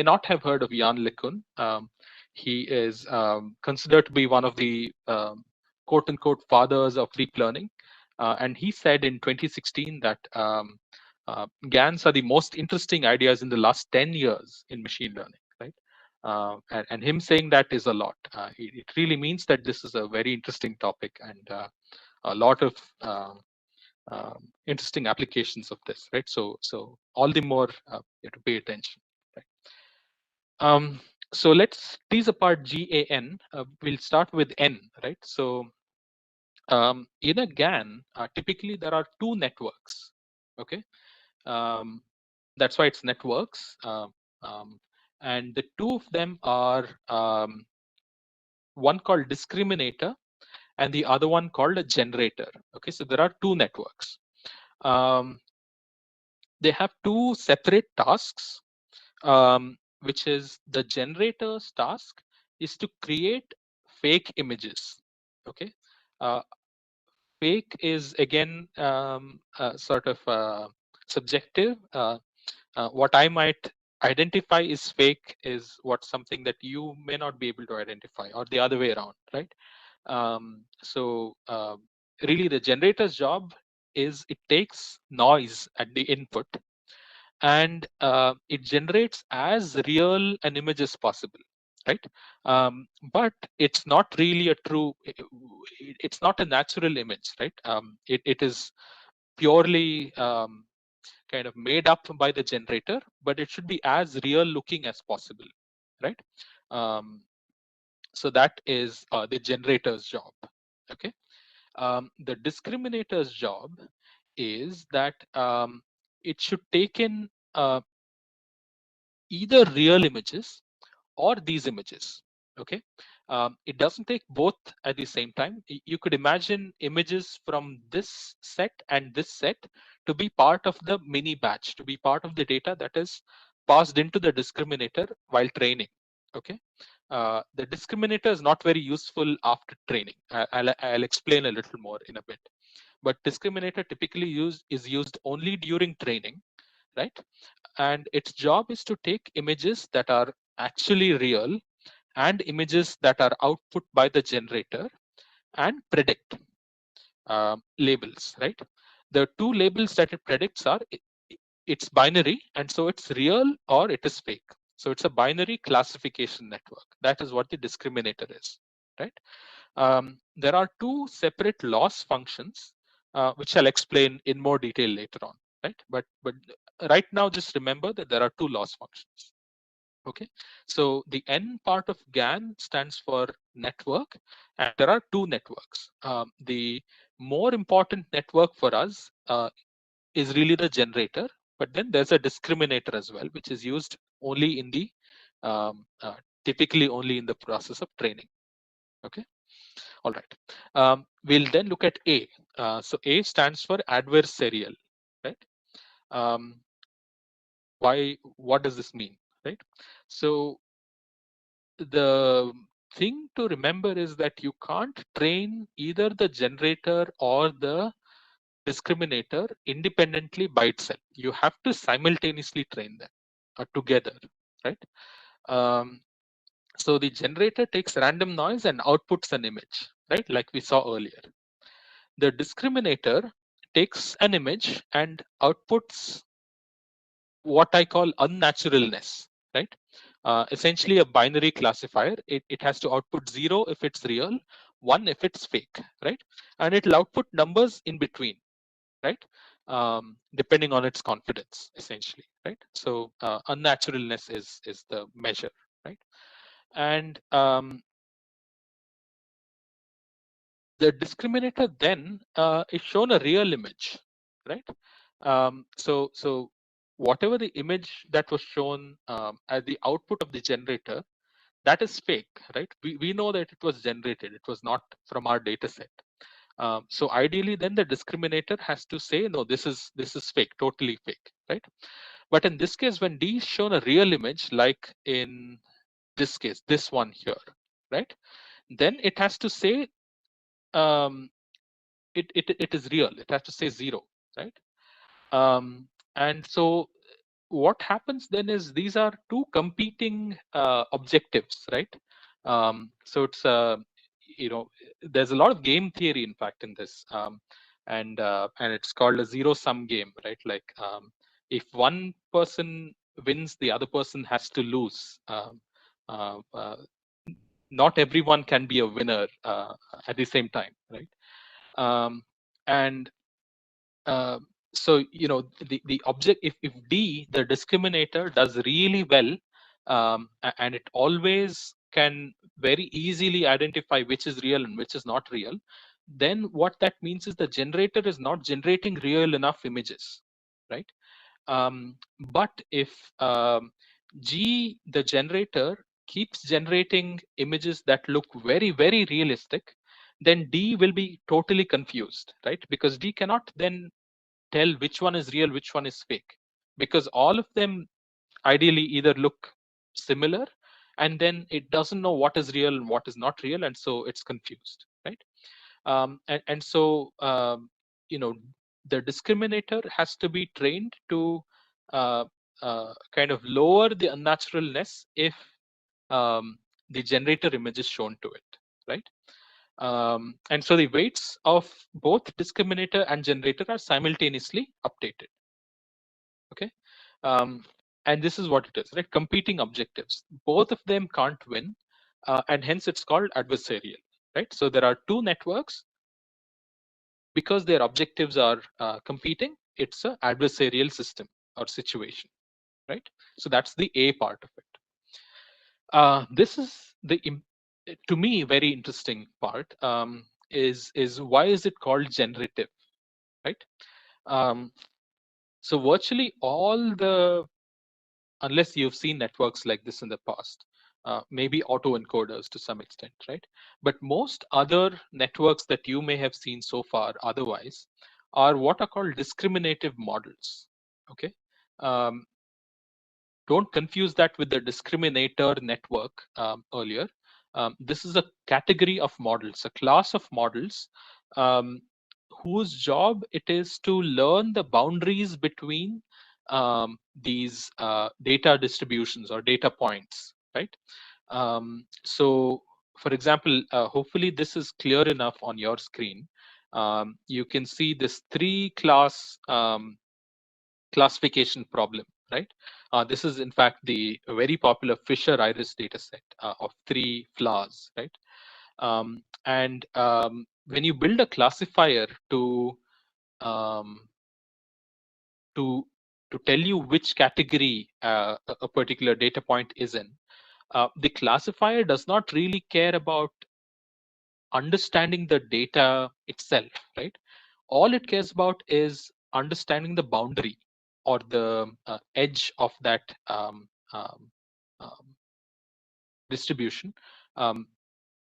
not have heard of Jan LeCun. He is considered to be one of the quote unquote fathers of deep learning. And he said in 2016 that GANs are the most interesting ideas in the last 10 years in machine learning, right? And him saying that is a lot. It really means that this is a very interesting topic and a lot of interesting applications of this, right? So all the more you have to pay attention, right? So let's tease apart GAN. We'll start with N, right? So in a GAN, typically there are two networks, okay? That's why it's networks. And the two of them are one called discriminator and the other one called a generator. Okay, so there are two networks. They have two separate tasks, which is the generator's task is to create fake images. Okay, fake is again sort of subjective. What I might identify is fake is what something that you may not be able to identify, or the other way around, right? So really the generator's job is it takes noise at the input and it generates as real an image as possible, right? But it's not really a true, it's not a natural image, right? It is purely kind of made up by the generator, but it should be as real looking as possible, right? So that is the generator's job. Okay. The discriminator's job is that it should take in either real images or these images. Okay. It doesn't take both at the same time. You could imagine images from this set and this set to be part of the mini batch, to be part of the data that is passed into the discriminator while training. Okay. The discriminator is not very useful after training. I'll explain a little more in a bit. But discriminator typically is used only during training, right? And its job is to take images that are actually real and images that are output by the generator and predict labels, right? The two labels that it predicts are it's binary, and so it's real or it is fake. So it's a binary classification network. That is what the discriminator is, right? There are two separate loss functions, which I'll explain in more detail later on, right? But right now, just remember that there are two loss functions. Okay, so the N part of GAN stands for network, and there are two networks. The more important network for us is really the generator, but then there's a discriminator as well, which is used only in the typically only in the process of training. Okay, all right. We'll then look at A. So A stands for adversarial, right? What does this mean, right? So the thing to remember is that you can't train either the generator or the discriminator independently by itself. You have to simultaneously train them together, right? So the generator takes random noise and outputs an image, right? Like we saw earlier. The discriminator takes an image and outputs what I call unnaturalness, right? Essentially a binary classifier. It has to output 0 if it's real, 1 if it's fake, right? And it'll output numbers in between, right? Depending on its confidence, essentially, right? So unnaturalness is the measure, right? And the discriminator then is shown a real image, right? So whatever the image that was shown as the output of the generator, that is fake, right? We know that it was generated. It was not from our data set. So ideally, then the discriminator has to say, no, this is fake, totally fake, right? But in this case, when D is shown a real image, like in this case, this one here, right? Then it has to say um, it is real. It has to say 0, right? And so what happens then is these are two competing objectives, right? So it's there's a lot of game theory, in fact, in this, and it's called a zero-sum game, right? Like if one person wins, the other person has to lose. Uh, uh, Not everyone can be a winner at the same time, right? And so the object, if D, the discriminator, does really well, and it always can very easily identify which is real and which is not real, then what that means is the generator is not generating real enough images, right? But if G, the generator, keeps generating images that look very, very realistic, then D will be totally confused, right? Because D cannot then tell which one is real, which one is fake, because all of them ideally either look similar, and then it doesn't know what is real and what is not real, and so it's confused, right? And so the discriminator has to be trained to uh, kind of lower the unnaturalness if the generator image is shown to it, right? And so the weights of both discriminator and generator are simultaneously updated. Okay. And this is what it is, right? Competing objectives. Both of them can't win, and hence it's called adversarial, right? So there are two networks. Because their objectives are competing, it's a adversarial system or situation, right? So that's the A part of it. This is the to me very interesting part. Is why is it called generative, right? Um, so virtually all the, unless you've seen networks like this in the past, maybe autoencoders to some extent, right? But most other networks that you may have seen so far otherwise are what are called discriminative models. Okay. Um, don't confuse that with the discriminator network earlier. This is a category of models, a class of models um, whose job it is to learn the boundaries between these data distributions or data points, right? So, for example, hopefully this is clear enough on your screen. You can see this three class classification problem, right? This is in fact the very popular Fisher Iris dataset of three flowers, right? When you build a classifier um, to to tell you which category a particular data point is in, the classifier does not really care about understanding the data itself, right? All it cares about is understanding the boundary or the edge of that um, distribution, um,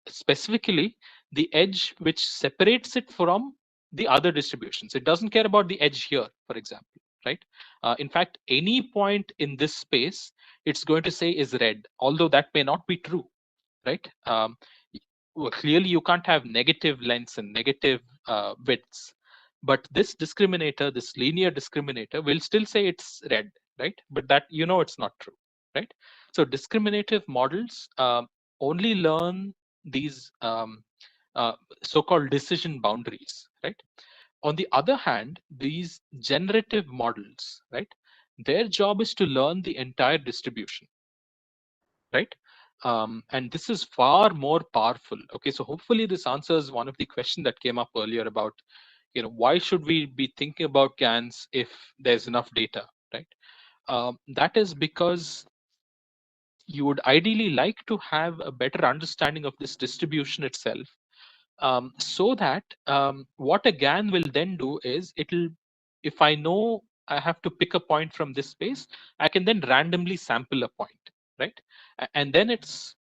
specifically the edge which separates it from the other distributions. It doesn't care about the edge here, for example, right? In fact, any point in this space, it's going to say is red, although that may not be true, right? Well, clearly you can't have negative lengths and negative widths, but this discriminator, this linear discriminator, will still say it's red, right? But that, you know, it's not true, right? So discriminative models only learn these uh, so-called decision boundaries, right? On the other hand, these generative models, right, their job is to learn the entire distribution, right? And this is far more powerful. Okay, so hopefully this answers one of the question that came up earlier about, you know, why should we be thinking about GANs if there's enough data, right? That is because you would ideally like to have a better understanding of this distribution itself, so that what a GAN will then do is it'll, if I know I have to pick a point from this space, I can then randomly sample a point, right? And then it's,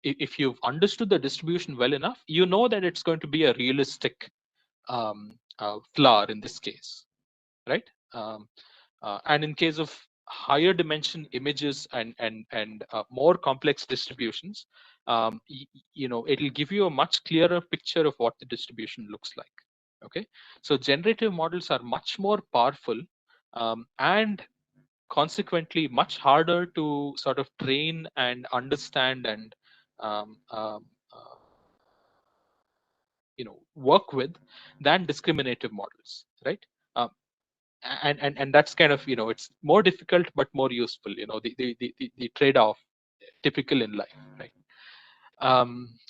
if you've understood the distribution well enough, you know that it's going to be a realistic flower in this case, right? And in case of higher dimension images and more complex distributions, you know, it'll give you a much clearer picture of what the distribution looks like. Okay, so generative models are much more powerful and consequently much harder to sort of train and understand and um, um, uh, you know, work with than discriminative models, right? Um, and that's kind of, you know, it's more difficult but more useful, you know, the trade-off typical in life, right?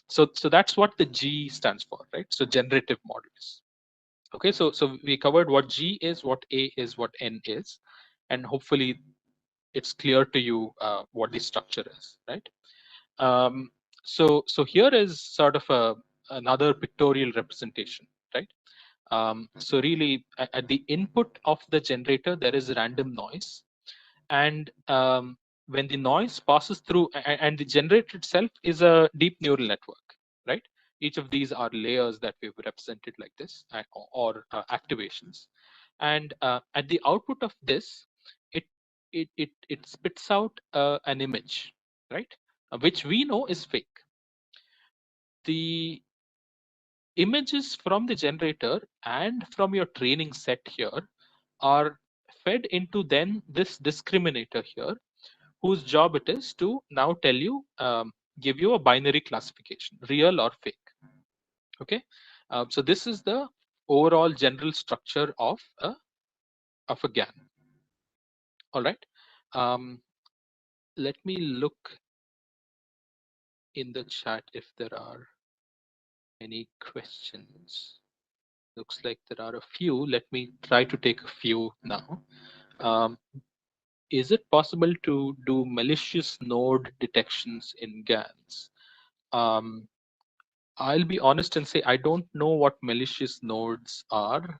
So that's what the G stands for, right? So generative models. Okay, so we covered what G is, what A is, what N is, and hopefully it's clear to you what the structure is, right? So here is sort of another pictorial representation, right? So really, at the input of the generator, there is random noise, and when the noise passes through, and the generator itself is a deep neural network, right? Each of these are layers that we've represented like this, or activations, and at the output of this, it it spits out an image, right? Which we know is fake. The images from the generator and from your training set here are fed into then this discriminator here, whose job it is to now tell you, give you a binary classification, real or fake. Okay, so this is the overall general structure of a GAN. All right, let me look in the chat if there are any questions. Looks like there are a few. Let me try to take a few now. Is it possible to do malicious node detections in GANs? I'll be honest and say I don't know what malicious nodes are.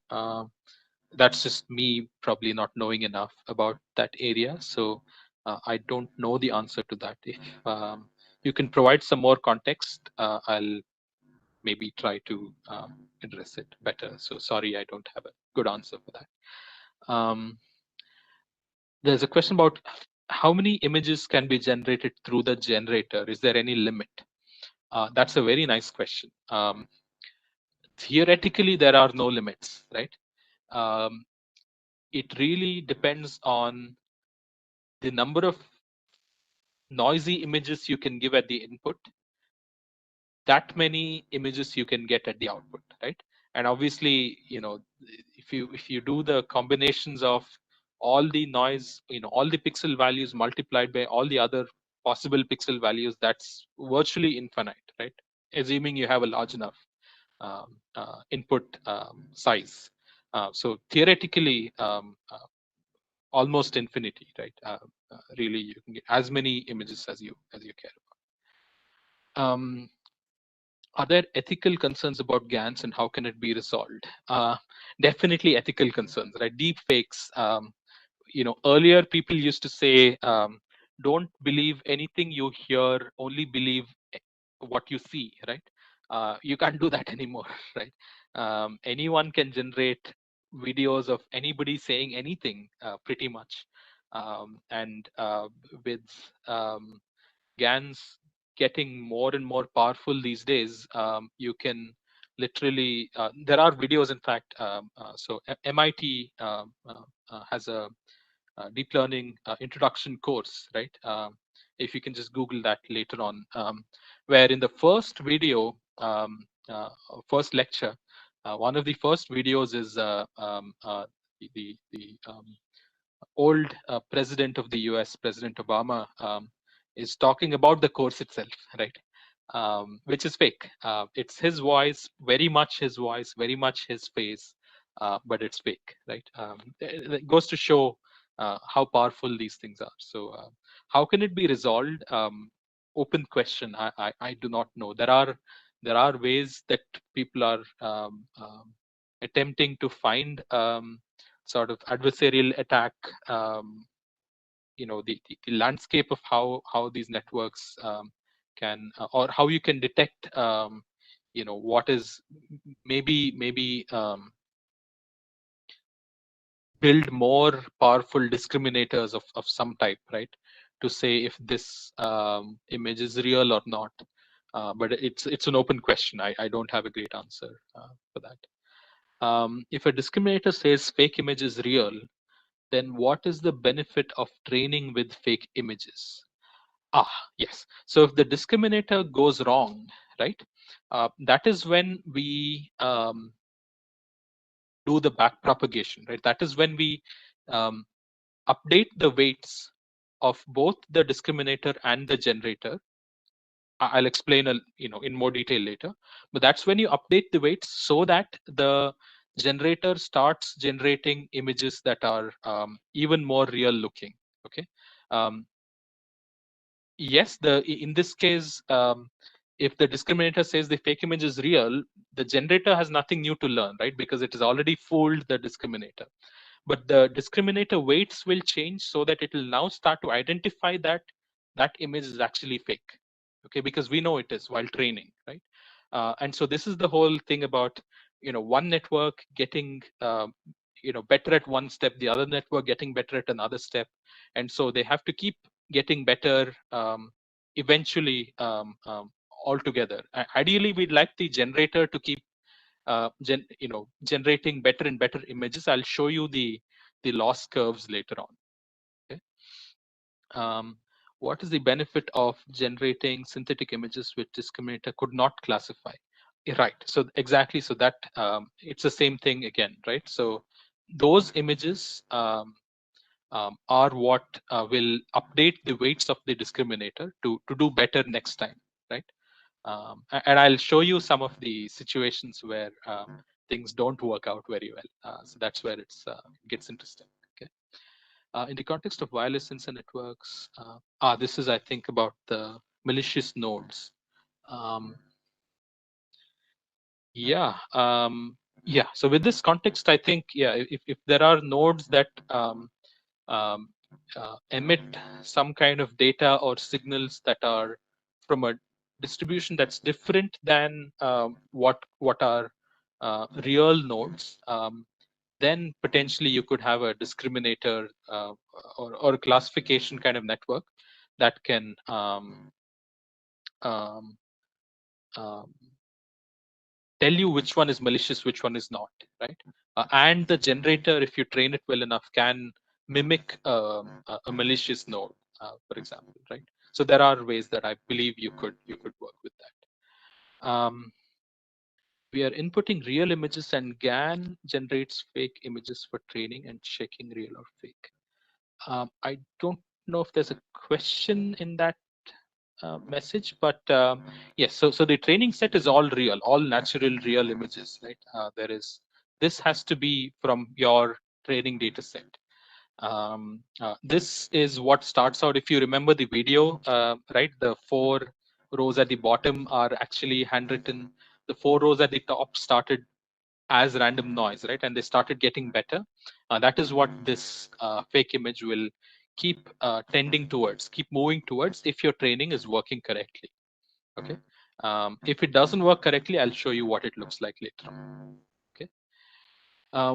That's just me probably not knowing enough about that area. So I don't know the answer to that. If you can provide some more context, I'll maybe try to address it better. So sorry, I don't have a good answer for that. There's a question about how many images can be generated through the generator. Is there any limit? That's a very nice question. Theoretically, there are no limits, right? It really depends on the number of noisy images you can give at the input, that many images you can get at the output, right? And obviously, if you do the combinations of all the noise, all the pixel values multiplied by all the other possible pixel values, that's virtually infinite, right? Assuming you have a large enough input size. So theoretically, almost infinity, right? Really, you can get as many images as you care about. Are there ethical concerns about GANs and how can it be resolved? Definitely ethical concerns, right? Deep fakes. Earlier people used to say, don't believe anything you hear, only believe what you see, right? You can't do that anymore, right? Anyone can generate videos of anybody saying anything, pretty much. And with GANs getting more and more powerful these days, you can literally, there are videos, in fact, so MIT has a deep learning introduction course, right? If you can just Google that later on, where in the first video, first lecture, one of the first videos is the old president of the US, President Obama, is talking about the course itself, right? Which is fake. It's his voice, very much his voice, very much his face, but it's fake, right? It goes to show how powerful these things are. So how can it be resolved? Open question. I do not know. There are ways that people are attempting to find sort of adversarial attack, the landscape of how these networks can, or how you can detect what is maybe build more powerful discriminators of some type, right, to say if this image is real or not. But it's an open question. I don't have a great answer for that. If a discriminator says fake image is real, then what is the benefit of training with fake images? Yes. So if the discriminator goes wrong, right, that is when we do the back propagation, right? That is when we update the weights of both the discriminator and the generator. I'll explain in more detail later, but that's when you update the weights so that the generator starts generating images that are even more real looking. Okay. Yes, in this case, if the discriminator says the fake image is real, the generator has nothing new to learn, right? Because it has already fooled the discriminator. But the discriminator weights will change so that it will now start to identify that that image is actually fake. Okay, because we know it is while training, right? And so this is the whole thing about one network getting better at one step, the other network getting better at another step, and so they have to keep getting better eventually altogether. Ideally, we'd like the generator to keep generating better and better images. I'll show you the loss curves later on. Okay. What is the benefit of generating synthetic images which discriminator could not classify? Right. So exactly. So that it's the same thing again, right? So those images are what will update the weights of the discriminator to do better next time, right? And I'll show you some of the situations where things don't work out very well. So that's where it gets interesting. Okay. In the context of wireless sensor networks, this is, I think, about the malicious nodes. Yeah. Yeah. So with this context, I think, yeah, if there are nodes that um, emit some kind of data or signals that are from a distribution that's different than what are real nodes, then potentially you could have a discriminator or a classification kind of network that can um, um, tell you which one is malicious, which one is not, right? And the generator, if you train it well enough, can mimic a malicious node, for example, right? So there are ways that I believe you could work with that. We are inputting real images, and GAN generates fake images for training and checking real or fake. I don't know if there's a question in that message, but yes, so the training set is all real, all natural real images, right? This has to be from your training data set. This is what starts out, if you remember the video, right? The 4 rows at the bottom are actually handwritten. The 4 rows at the top started as random noise, right? And they started getting better. That is what this fake image will keep tending towards, keep moving towards if your training is working correctly. Okay. If it doesn't work correctly, I'll show you what it looks like later on. Okay.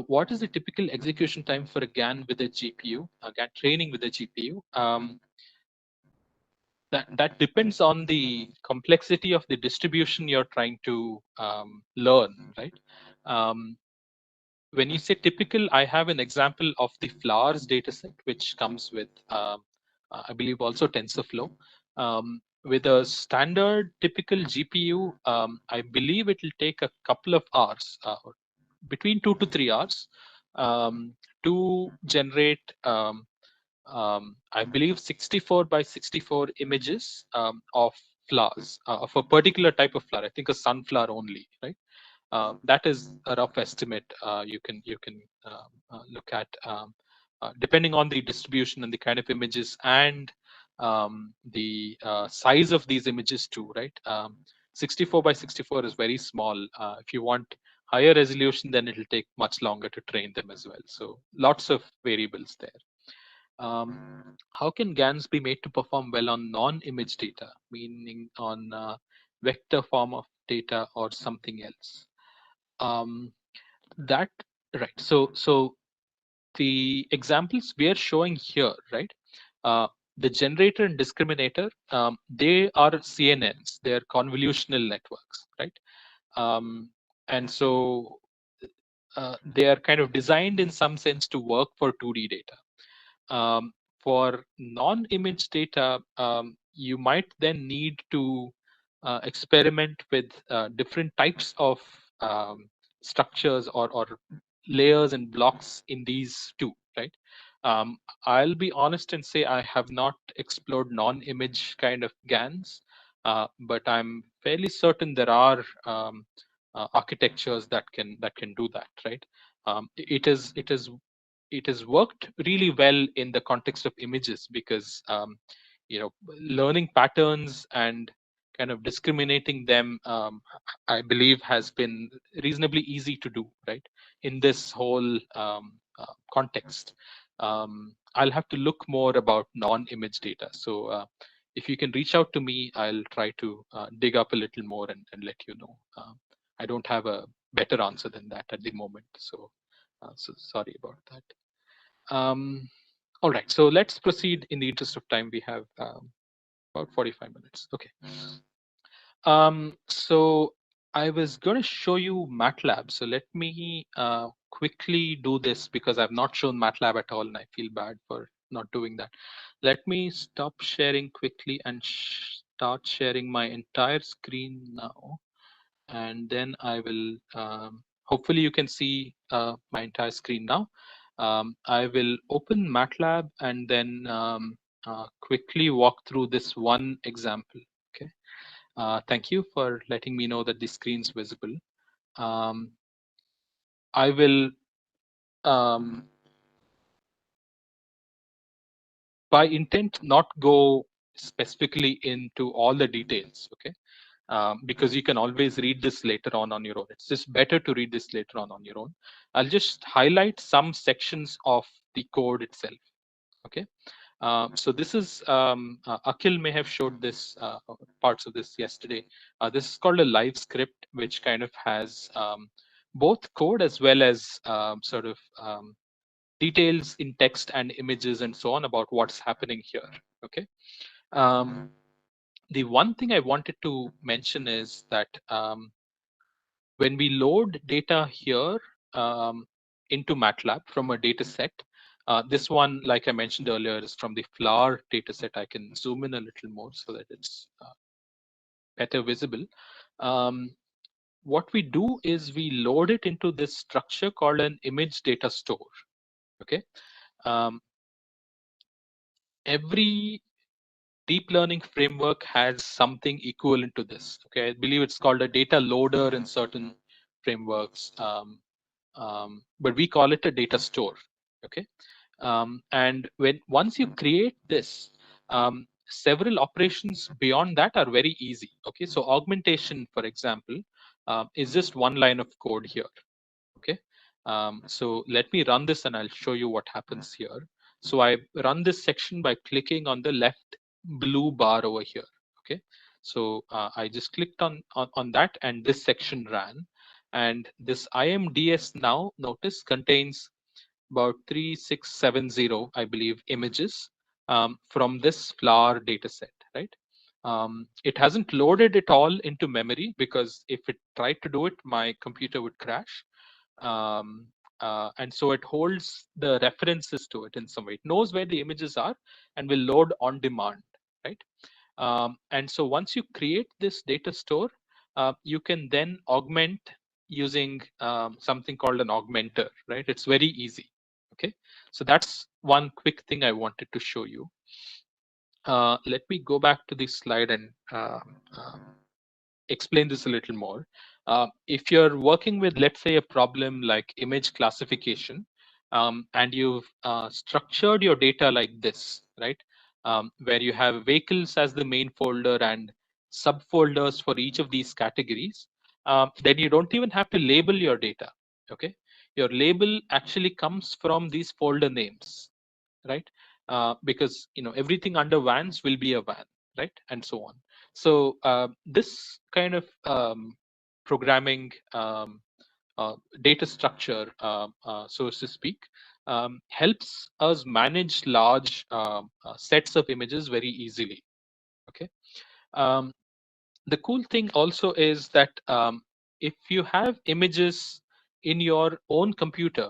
What is the typical execution time for a GAN with a GPU? GAN training with a GPU. That depends on the complexity of the distribution you're trying to learn, right? When you say typical, I have an example of the flowers dataset, which comes with, I believe, also TensorFlow. With a standard typical GPU, I believe it will take a couple of hours, between 2 to 3 hours, to generate, I believe, 64 by 64 images of flowers, of a particular type of flower. I think a sunflower only, right? That is a rough estimate. You can look at, depending on the distribution and the kind of images and the size of these images too, right? 64 by 64 is very small. If you want higher resolution, then it will take much longer to train them as well. So lots of variables there. How can GANs be made to perform well on non-image data, meaning on vector form of data or something else? That right. So the examples we are showing here, right? The generator and discriminator, they are CNNs. They are convolutional networks, right? And so they are kind of designed in some sense to work for 2D data. For non-image data, you might then need to experiment with different types of structures or layers and blocks in these two, right? I'll be honest and say I have not explored non-image kind of GANs, but I'm fairly certain there are architectures that can do that, right? It has worked really well in the context of images because learning patterns and kind of discriminating them, I believe, has been reasonably easy to do, right? In this whole context, I'll have to look more about non-image data. So if you can reach out to me, I'll try to dig up a little more and let you know. I don't have a better answer than that at the moment, so sorry about that. All right, so let's proceed. In the interest of time, we have about 45 minutes. Okay. So I was going to show you Matlab. So let me quickly do this because I've not shown Matlab at all, and I feel bad for not doing that. Let me stop sharing quickly and start sharing my entire screen now. And then I will, hopefully you can see my entire screen now. I will open Matlab and then quickly walk through this one example. Okay. Thank you for letting me know that the screen's visible. I will um, by intent not go specifically into all the details, okay? Because you can always read this later on your own. It's just better to read this later on your own. I'll just highlight some sections of the code itself, okay? So this is, Akhil may have showed this parts of this yesterday. This is called a live script, which kind of has both code as well as sort of details in text and images and so on about what's happening here, okay? The one thing I wanted to mention is that when we load data here into Matlab from a data set, this one, like I mentioned earlier, is from the flower data set. I can zoom in a little more so that it's better visible. What we do is we load it into this structure called an image data store. Okay. Every deep learning framework has something equivalent to this. Okay, I believe it's called a data loader in certain frameworks, but we call it a data store. Okay, and once you create this, several operations beyond that are very easy. Okay, so augmentation, for example, is just one line of code here. Okay, so let me run this and I'll show you what happens here. So I run this section by clicking on the left blue bar over here. Okay, so I just clicked on that and this section ran, and this IMDS now, notice, contains about 3670, I believe, images from this flower data set, right? It hasn't loaded it all into memory, because if it tried to do it, my computer would crash. And so it holds the references to it in some way. It knows where the images are and will load on demand, right? And so once you create this data store, you can then augment using something called an augmenter, right? It's very easy. Okay, so that's one quick thing I wanted to show you. Let me go back to this slide and explain this a little more. If you're working with, let's say, a problem like image classification, and you've structured your data like this, right? Where you have vehicles as the main folder and subfolders for each of these categories, then you don't even have to label your data. Okay, your label actually comes from these folder names, right? Because everything under vans will be a van, right, and so on. So this kind of programming data structure, so to speak, helps us manage large sets of images very easily. Okay. The cool thing also is that if you have images in your own computer,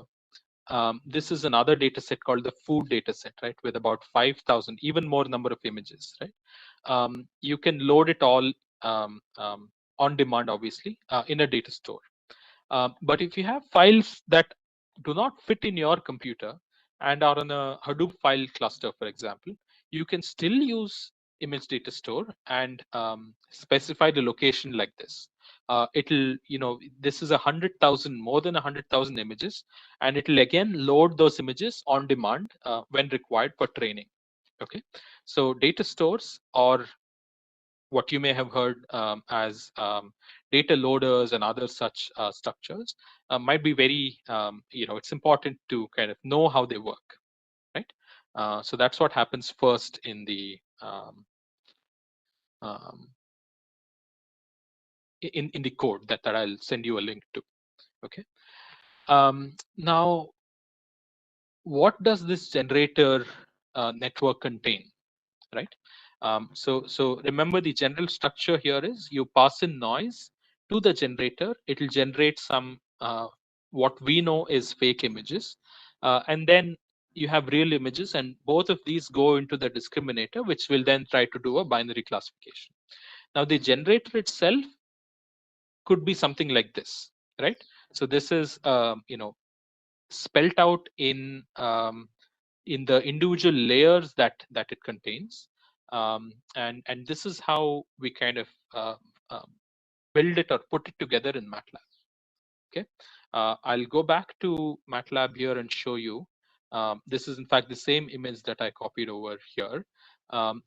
this is another data set called the food data set, right, with about 5,000, even more number of images, right? You can load it all on demand, obviously, in a data store. But if you have files that do not fit in your computer and are on a Hadoop file cluster, for example, you can still use image data store and specify the location like this. It'll, this is 100,000, more than 100,000 images, and it'll again load those images on demand when required for training. Okay, so data stores, or what you may have heard as data loaders and other such structures, might be very, it's important to kind of know how they work, right? So that's what happens first in the um, in the code that I'll send you a link to. Okay. Now, what does this generator network contain, right? So remember, the general structure here is you pass in noise to the generator. It'll generate some what we know is fake images, and then you have real images, and both of these go into the discriminator, which will then try to do a binary classification. Now, the generator itself could be something like this, right? So this is spelt out in the individual layers that it contains, and this is how we kind of build it or put it together in MATLAB. Okay, I'll go back to MATLAB here and show you. This is in fact the same image that I copied over here.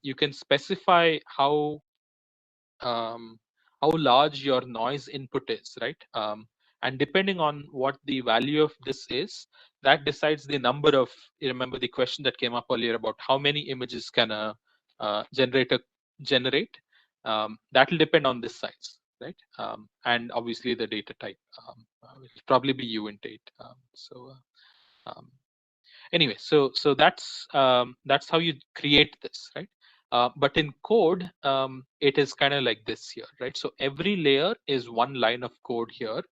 You can specify how large your noise input is, right? And depending on what the value of this is, that decides the number of. You remember the question that came up earlier about how many images can a generator generate? That will depend on this size, right? And obviously the data type, will probably be uint8. Um, anyway, so that's how you create this, right? But in code, it is kind of like this here, right? So every layer is one line of code here,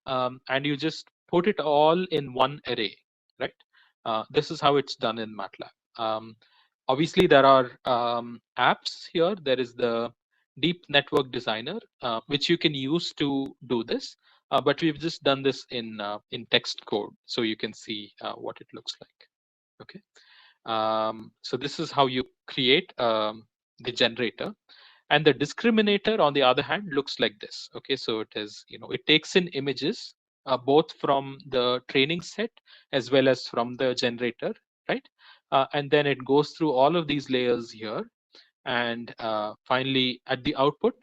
and you just put it all in one array, right? This is how it's done in MATLAB. Obviously, there are apps here. There is the Deep Network Designer, which you can use to do this. But we've just done this in text code, so you can see what it looks like. Okay, so this is how you create the generator, and the discriminator on the other hand looks like this. Okay, so it is, it takes in images both from the training set as well as from the generator, right? And then it goes through all of these layers here, and finally at the output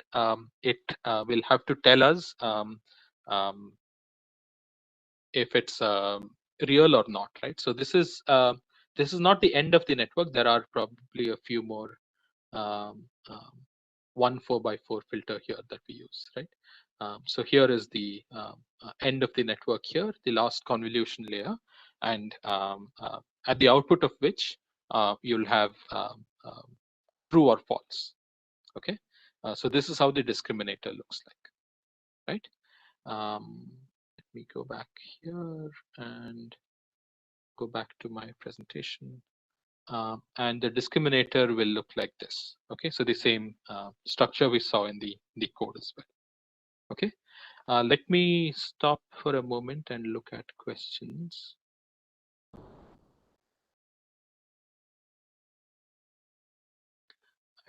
it will have to tell us um, if it's real or not, right? So this is not the end of the network. There are probably a few more um, um, 1 4x4 filter here that we use, right? So here is the end of the network here, the last convolution layer, and at the output of which you'll have true or false. Okay, so this is how the discriminator looks like, right? Let me go back here and go back to my presentation. And the discriminator will look like this. Okay, so the same structure we saw in the code as well. Okay, let me stop for a moment and look at questions.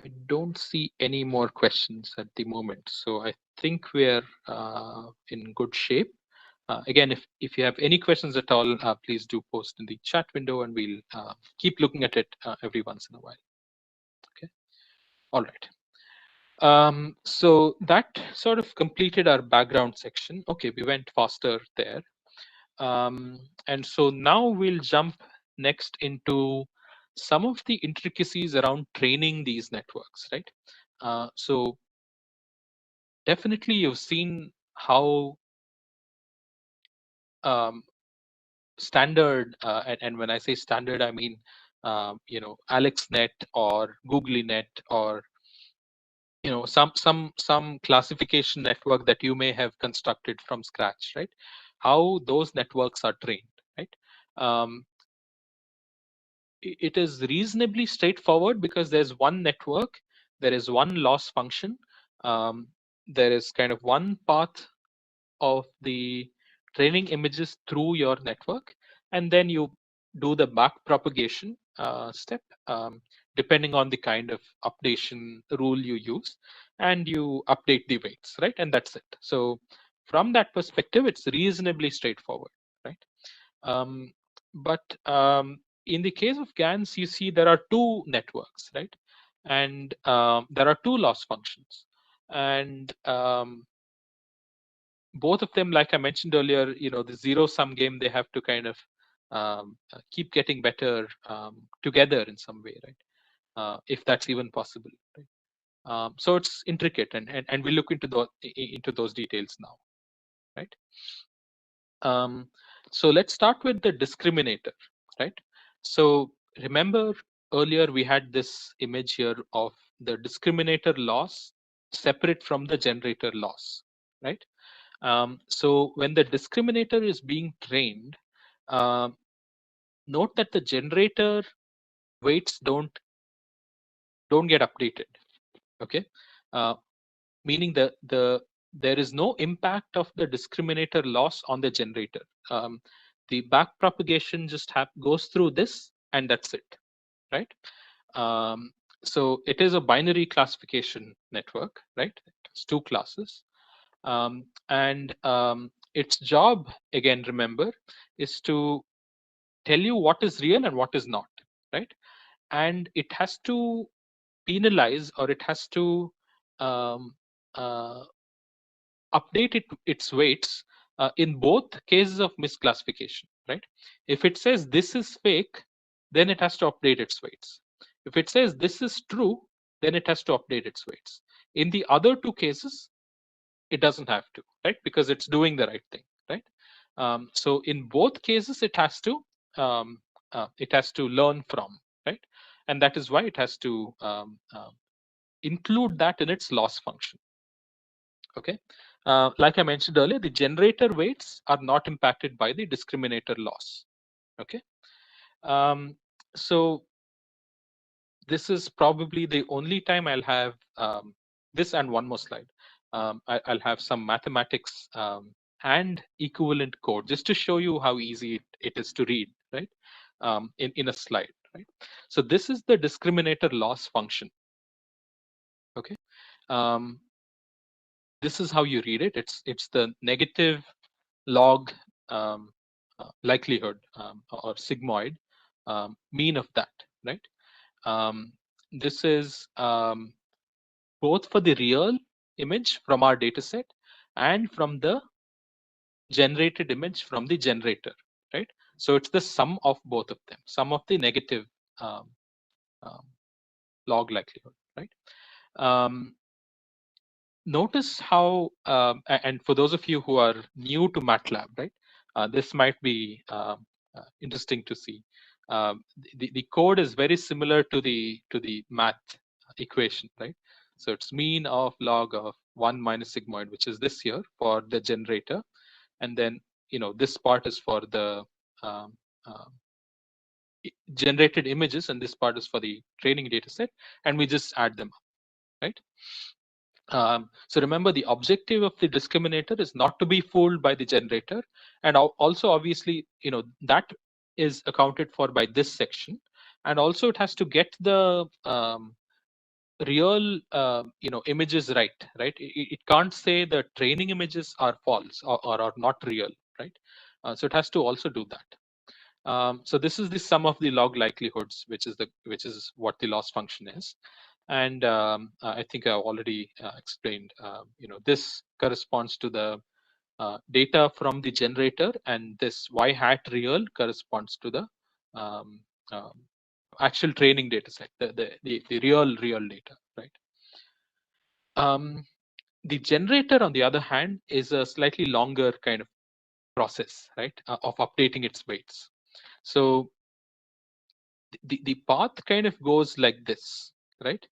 I don't see any more questions at the moment, so I think we're in good shape. Again, if you have any questions at all, please do post in the chat window, and we'll keep looking at it every once in a while. Okay, all right. So that sort of completed our background section. Okay, we went faster there. And so now we'll jump next into some of the intricacies around training these networks, right? So definitely you've seen how standard, and when I say standard, I mean, AlexNet or GooglyNet or some classification network that you may have constructed from scratch, right? How those networks are trained, right? It is reasonably straightforward because there's one network, there is one loss function, there is kind of one path of the training images through your network, and then you do the back propagation step, depending on the kind of updation rule you use, and you update the weights, right? And that's it. So from that perspective, it's reasonably straightforward, right? But in the case of GANs, you see there are two networks, right? And there are two loss functions, and both of them, like I mentioned earlier, the zero sum game, they have to kind of keep getting better together in some way, right? If that's even possible, right? So it's intricate, and we look into those details now, right? So let's start with the discriminator, right? So remember earlier we had this image here of the discriminator loss separate from the generator loss, right? So when the discriminator is being trained, note that the generator weights don't get updated. Okay, meaning there is no impact of the discriminator loss on the generator. The back propagation just goes through this, and that's it, right? So it is a binary classification network, right? It's two classes. And its job, again, remember, is to tell you what is real and what is not, right? And it has to penalize, or it has to um, uh, update its weights in both cases of misclassification, right? If it says this is fake, then it has to update its weights. If it says this is true, then it has to update its weights. In the other two cases, it doesn't have to, right? Because it's doing the right thing, right? So in both cases, um, it has to learn from, right? And that is why it has to include that in its loss function. Okay, like I mentioned earlier, the generator weights are not impacted by the discriminator loss. Okay, so this is probably the only time I'll have this and one more slide. I'll have some mathematics and equivalent code just to show you how easy it is to read, right? In a slide, right? So this is the discriminator loss function. Okay. This is how you read it. It's the negative log likelihood or sigmoid mean of that, right? This is both for the real image from our data set and from the generated image from the generator, right? So it's the sum of both of them, sum of the negative um, um, log likelihood, right? Notice how, and for those of you who are new to Matlab, right, this might be interesting to see. The code is very similar to the math equation, right? So it's mean of log of 1 minus sigmoid, which is this here for the generator, and then this part is for the um, uh, generated images, and this part is for the training data set, and we just add them up, right? So remember, the objective of the discriminator is not to be fooled by the generator, and also obviously, that is accounted for by this section, and also it has to get the real, images right. It can't say the training images are false or are not real, right? So it has to also do that. So this is the sum of the log likelihoods, which is what the loss function is. And I think I already explained, this corresponds to the data from the generator, and this y hat real corresponds to the um, um, actual training data set, the real data, right? The generator, on the other hand, is a slightly longer kind of process, right, of updating its weights. So the path kind of goes like this, right?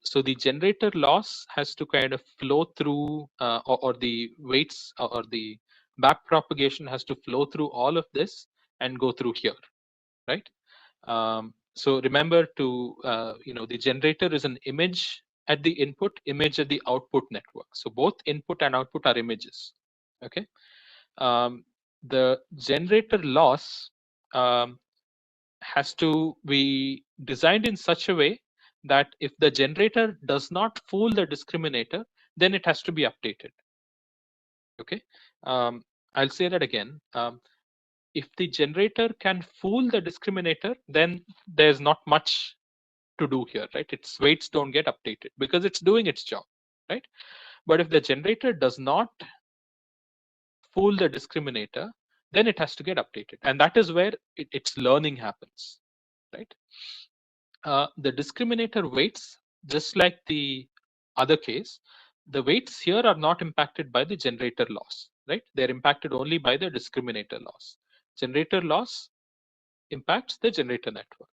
So the generator loss has to kind of flow through, or the weights or the back propagation has to flow through all of this and go through here, right? So remember to, the generator is an image at the input, image at the output network. So both input and output are images, okay? The generator loss has to be designed in such a way that if the generator does not fool the discriminator, then it has to be updated. Okay, I'll say that again. If the generator can fool the discriminator, then there's not much to do here, right? Its weights don't get updated because it's doing its job, right? But if the generator does not fool the discriminator, then it has to get updated, and that is where its learning happens, right? The discriminator weights, just like the other case, the weights here are not impacted by the generator loss, right? They're impacted only by the discriminator loss. Generator loss impacts the generator network,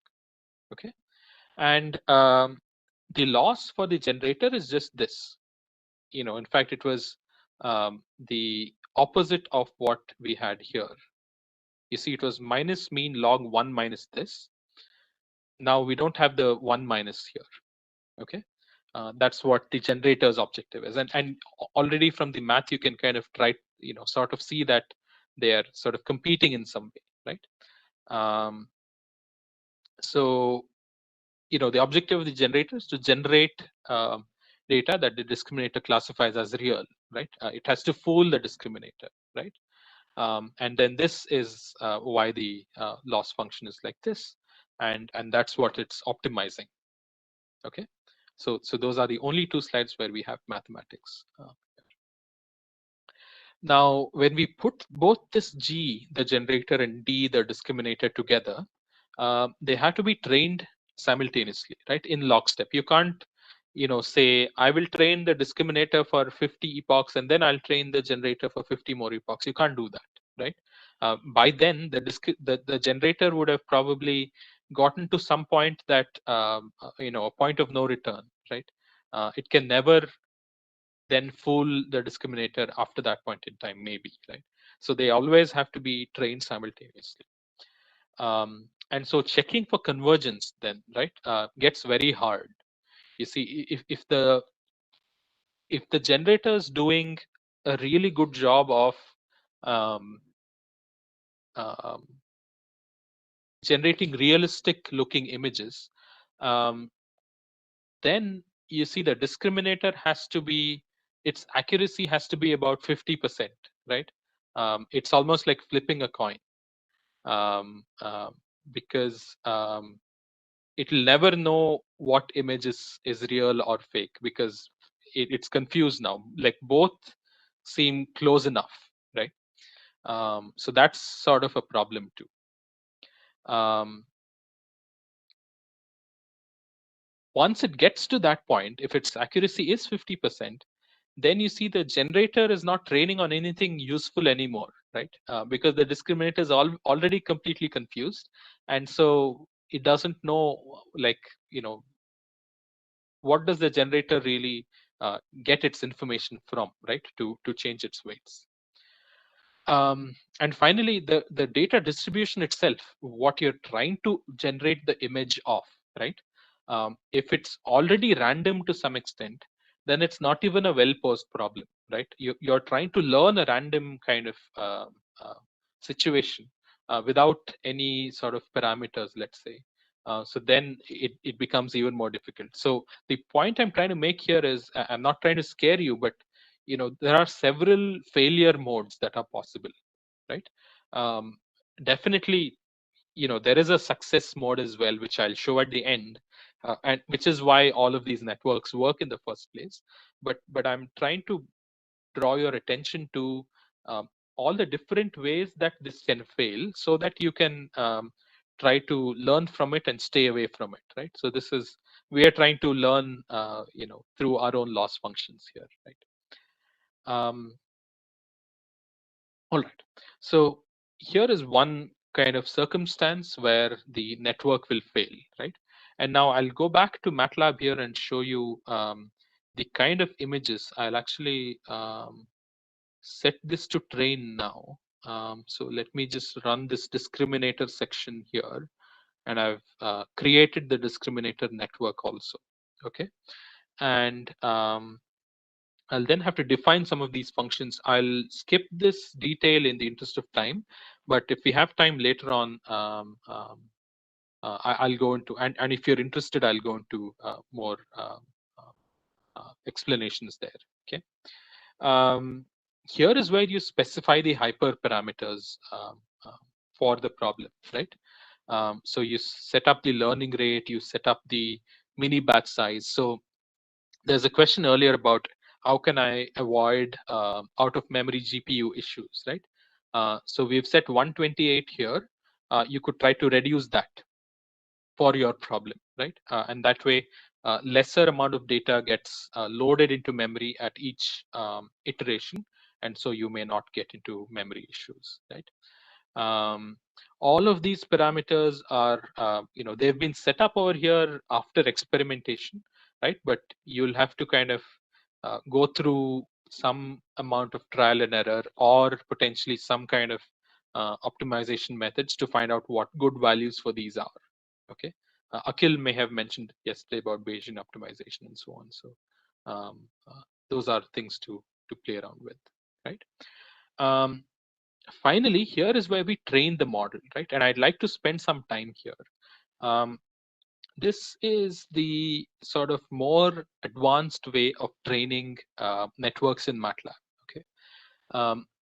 okay? And the loss for the generator is just this. In fact, it was the opposite of what we had here. You see, it was minus mean log 1 minus this. Now we don't have the 1 minus here, okay? That's what the generator's objective is, and already from the math you can kind of try, sort of see that they are sort of competing in some way, right? So the objective of the generator is to generate data that the discriminator classifies as real, right? It has to fool the discriminator, right? And then this is why the loss function is like this, and that's what it's optimizing. Okay, so those are the only two slides where we have mathematics. Now, when we put both this G, the generator, and D, the discriminator, together, they have to be trained simultaneously, right? In lockstep. You can't, say I will train the discriminator for 50 epochs and then I'll train the generator for 50 more epochs. You can't do that, right? By then, the generator would have probably gotten to some point that a point of no return, right? It can never then fool the discriminator after that point in time, maybe, right? So they always have to be trained simultaneously. And so checking for convergence then, right, gets very hard. You see, if the generator is doing a really good job of um, um, generating realistic looking images, then you see the discriminator has to be, its accuracy has to be about 50%, right? It's almost like flipping a coin, because it'll never know what image is real or fake, because it's confused now. Like both seem close enough, right? So that's sort of a problem too. Once it gets to that point, if its accuracy is 50%, then you see the generator is not training on anything useful anymore, right? Because the discriminator is already completely confused, and so it doesn't know, like, what does the generator really get its information from, right? To change its weights. And finally, the data distribution itself, what you're trying to generate the image of, right? If it's already random to some extent, then it's not even a well-posed problem, right? You're trying to learn a random kind of situation without any sort of parameters, let's say. So then it becomes even more difficult. So the point I'm trying to make here is, I'm not trying to scare you, but there are several failure modes that are possible, right? Definitely, there is a success mode as well, which I'll show at the end, and which is why all of these networks work in the first place. But I'm trying to draw your attention to all the different ways that this can fail, so that you can try to learn from it and stay away from it, right? So this is, we are trying to learn through our own loss functions here, right? All right, so here is one kind of circumstance where the network will fail, right? And now I'll go back to Matlab here and show you the kind of images. I'll actually set this to train now. So let me just run this discriminator section here, and I've created the discriminator network also, okay? And I'll then have to define some of these functions. I'll skip this detail in the interest of time, but if we have time later on, I'll go into, and if you're interested, I'll go into more explanations there, okay? Here is where you specify the hyperparameters for the problem, right? So you set up the learning rate, you set up the mini batch size. So there's a question earlier about how can I avoid out of memory GPU issues, right? So we've set 128 here. You could try to reduce that for your problem, right? And that way, lesser amount of data gets loaded into memory at each iteration, and so you may not get into memory issues, right? All of these parameters are, they've been set up over here after experimentation, right? But you'll have to kind of go through some amount of trial and error, or potentially some kind of optimization methods to find out what good values for these are, okay? Akhil may have mentioned yesterday about Bayesian optimization and so on. So those are things to play around with, right? Finally, here is where we train the model, right? And I'd like to spend some time here. This is the sort of more advanced way of training networks in MATLAB, okay?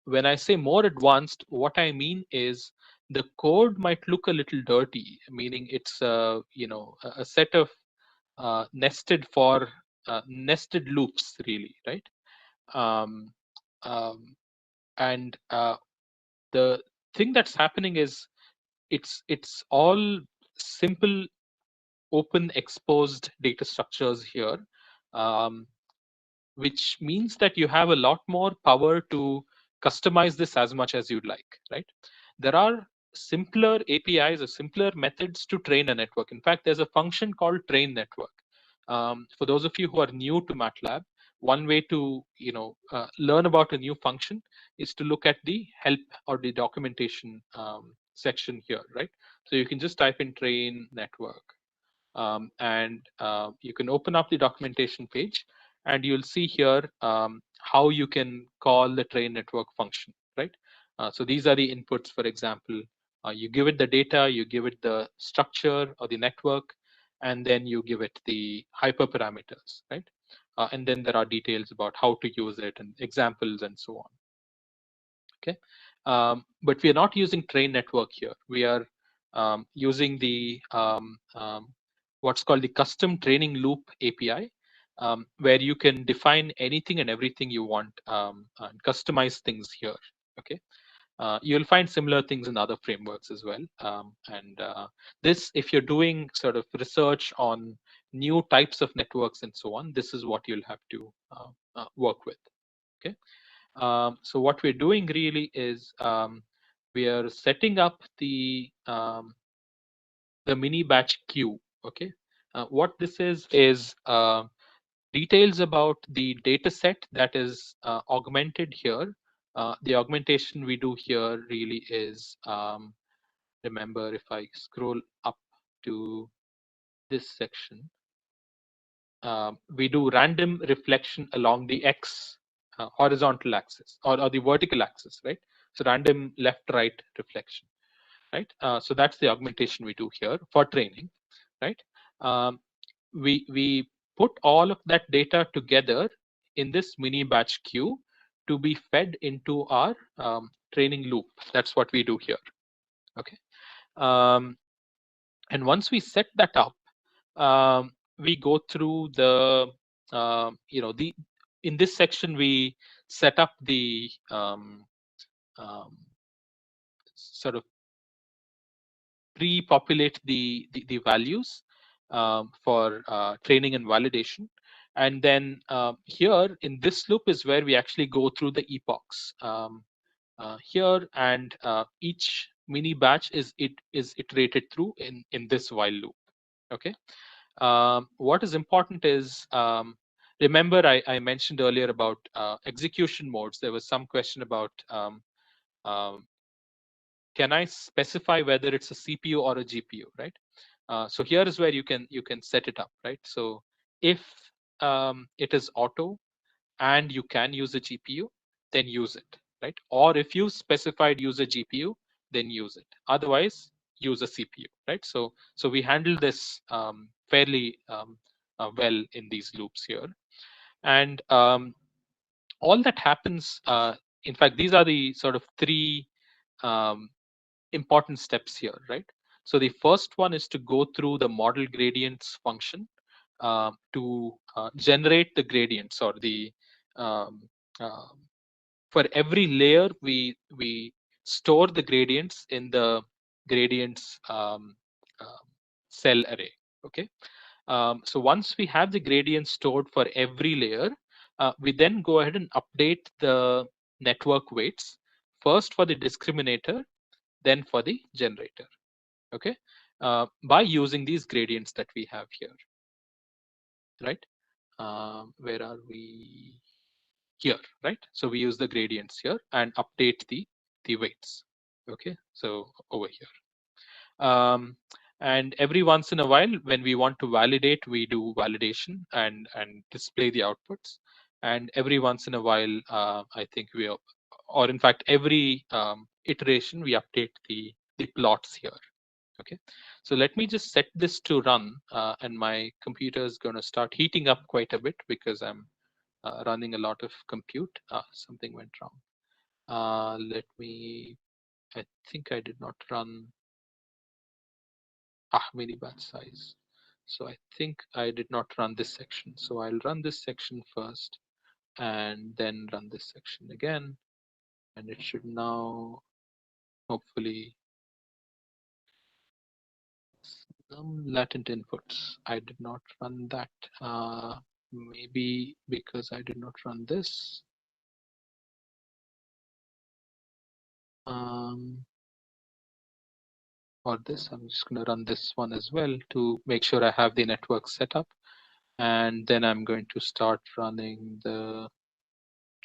when I say more advanced, what I mean is the code might look a little dirty, meaning it's a set of nested loops, really, right? Um, um, and the thing that's happening is it's all simple, open, exposed data structures here. Um, which means that you have a lot more power to customize this as much as you'd like, right? There are simpler APIs or simpler methods to train a network. In fact, there's a function called train network. For those of you who are new to Matlab, one way to learn about a new function is to look at the help or the documentation section here, right? So you can just type in train network, and you can open up the documentation page, and you'll see here how you can call the train network function, right? So these are the inputs. For example, you give it the data, you give it the structure or the network, and then you give it the hyperparameters, right? And then there are details about how to use it and examples and so on. Okay, but we are not using train network here. We are using the what's called the custom training loop API, where you can define anything and everything you want and customize things here. Okay, you'll find similar things in other frameworks as well. And this, if you're doing sort of research on new types of networks and so on, this is what you'll have to work with. Okay. So what we're doing really is we are setting up the mini batch queue. Okay, what this is details about the data set that is augmented here. The augmentation we do here really is, remember, if I scroll up to this section, we do random reflection along the x horizontal axis or the vertical axis, right? So random left-right reflection, right? So that's the augmentation we do here for training, right? Um, we put all of that data together in this mini batch queue to be fed into our training loop. That's what we do here. Okay, and once we set that up, we go through the the in this section we set up the sort of pre-populate the values for training and validation. And then here in this loop is where we actually go through the epochs here, and each mini batch is iterated through in this while loop. Okay. What is important is, remember I mentioned earlier about execution modes. There was some question about um, can I specify whether it's a CPU or a GPU, right? So here is where you can set it up, right? So if it is auto and you can use a GPU, then use it, right? Or if you specified use a GPU, then use it. Otherwise, use a CPU, right? So we handle this fairly well in these loops here, and all that happens. In fact, these are the sort of three um, important steps here, right? So the first one is to go through the model gradients function to generate the gradients, or the um, uh, for every layer we store the gradients in the gradients cell array. Okay, so once we have the gradients stored for every layer, we then go ahead and update the network weights, first for the discriminator, then for the generator. Okay, by using these gradients that we have here, right? Where are we? Here, right? So we use the gradients here and update the weights. Okay, so over here. And every once in a while, when we want to validate, we do validation and display the outputs. And every once in a while, I think or in fact, every iteration, we update the plots here. Okay, so let me just set this to run, and my computer is going to start heating up quite a bit because I'm running a lot of compute. Something went wrong. Let me, I think I did not run mini batch size. So I think I did not run this section. So I'll run this section first and then run this section again. And it should now hopefully some latent inputs. I did not run that. Maybe because I did not run this. Or this, I'm just going to run this one as well to make sure I have the network set up. And then I'm going to start running the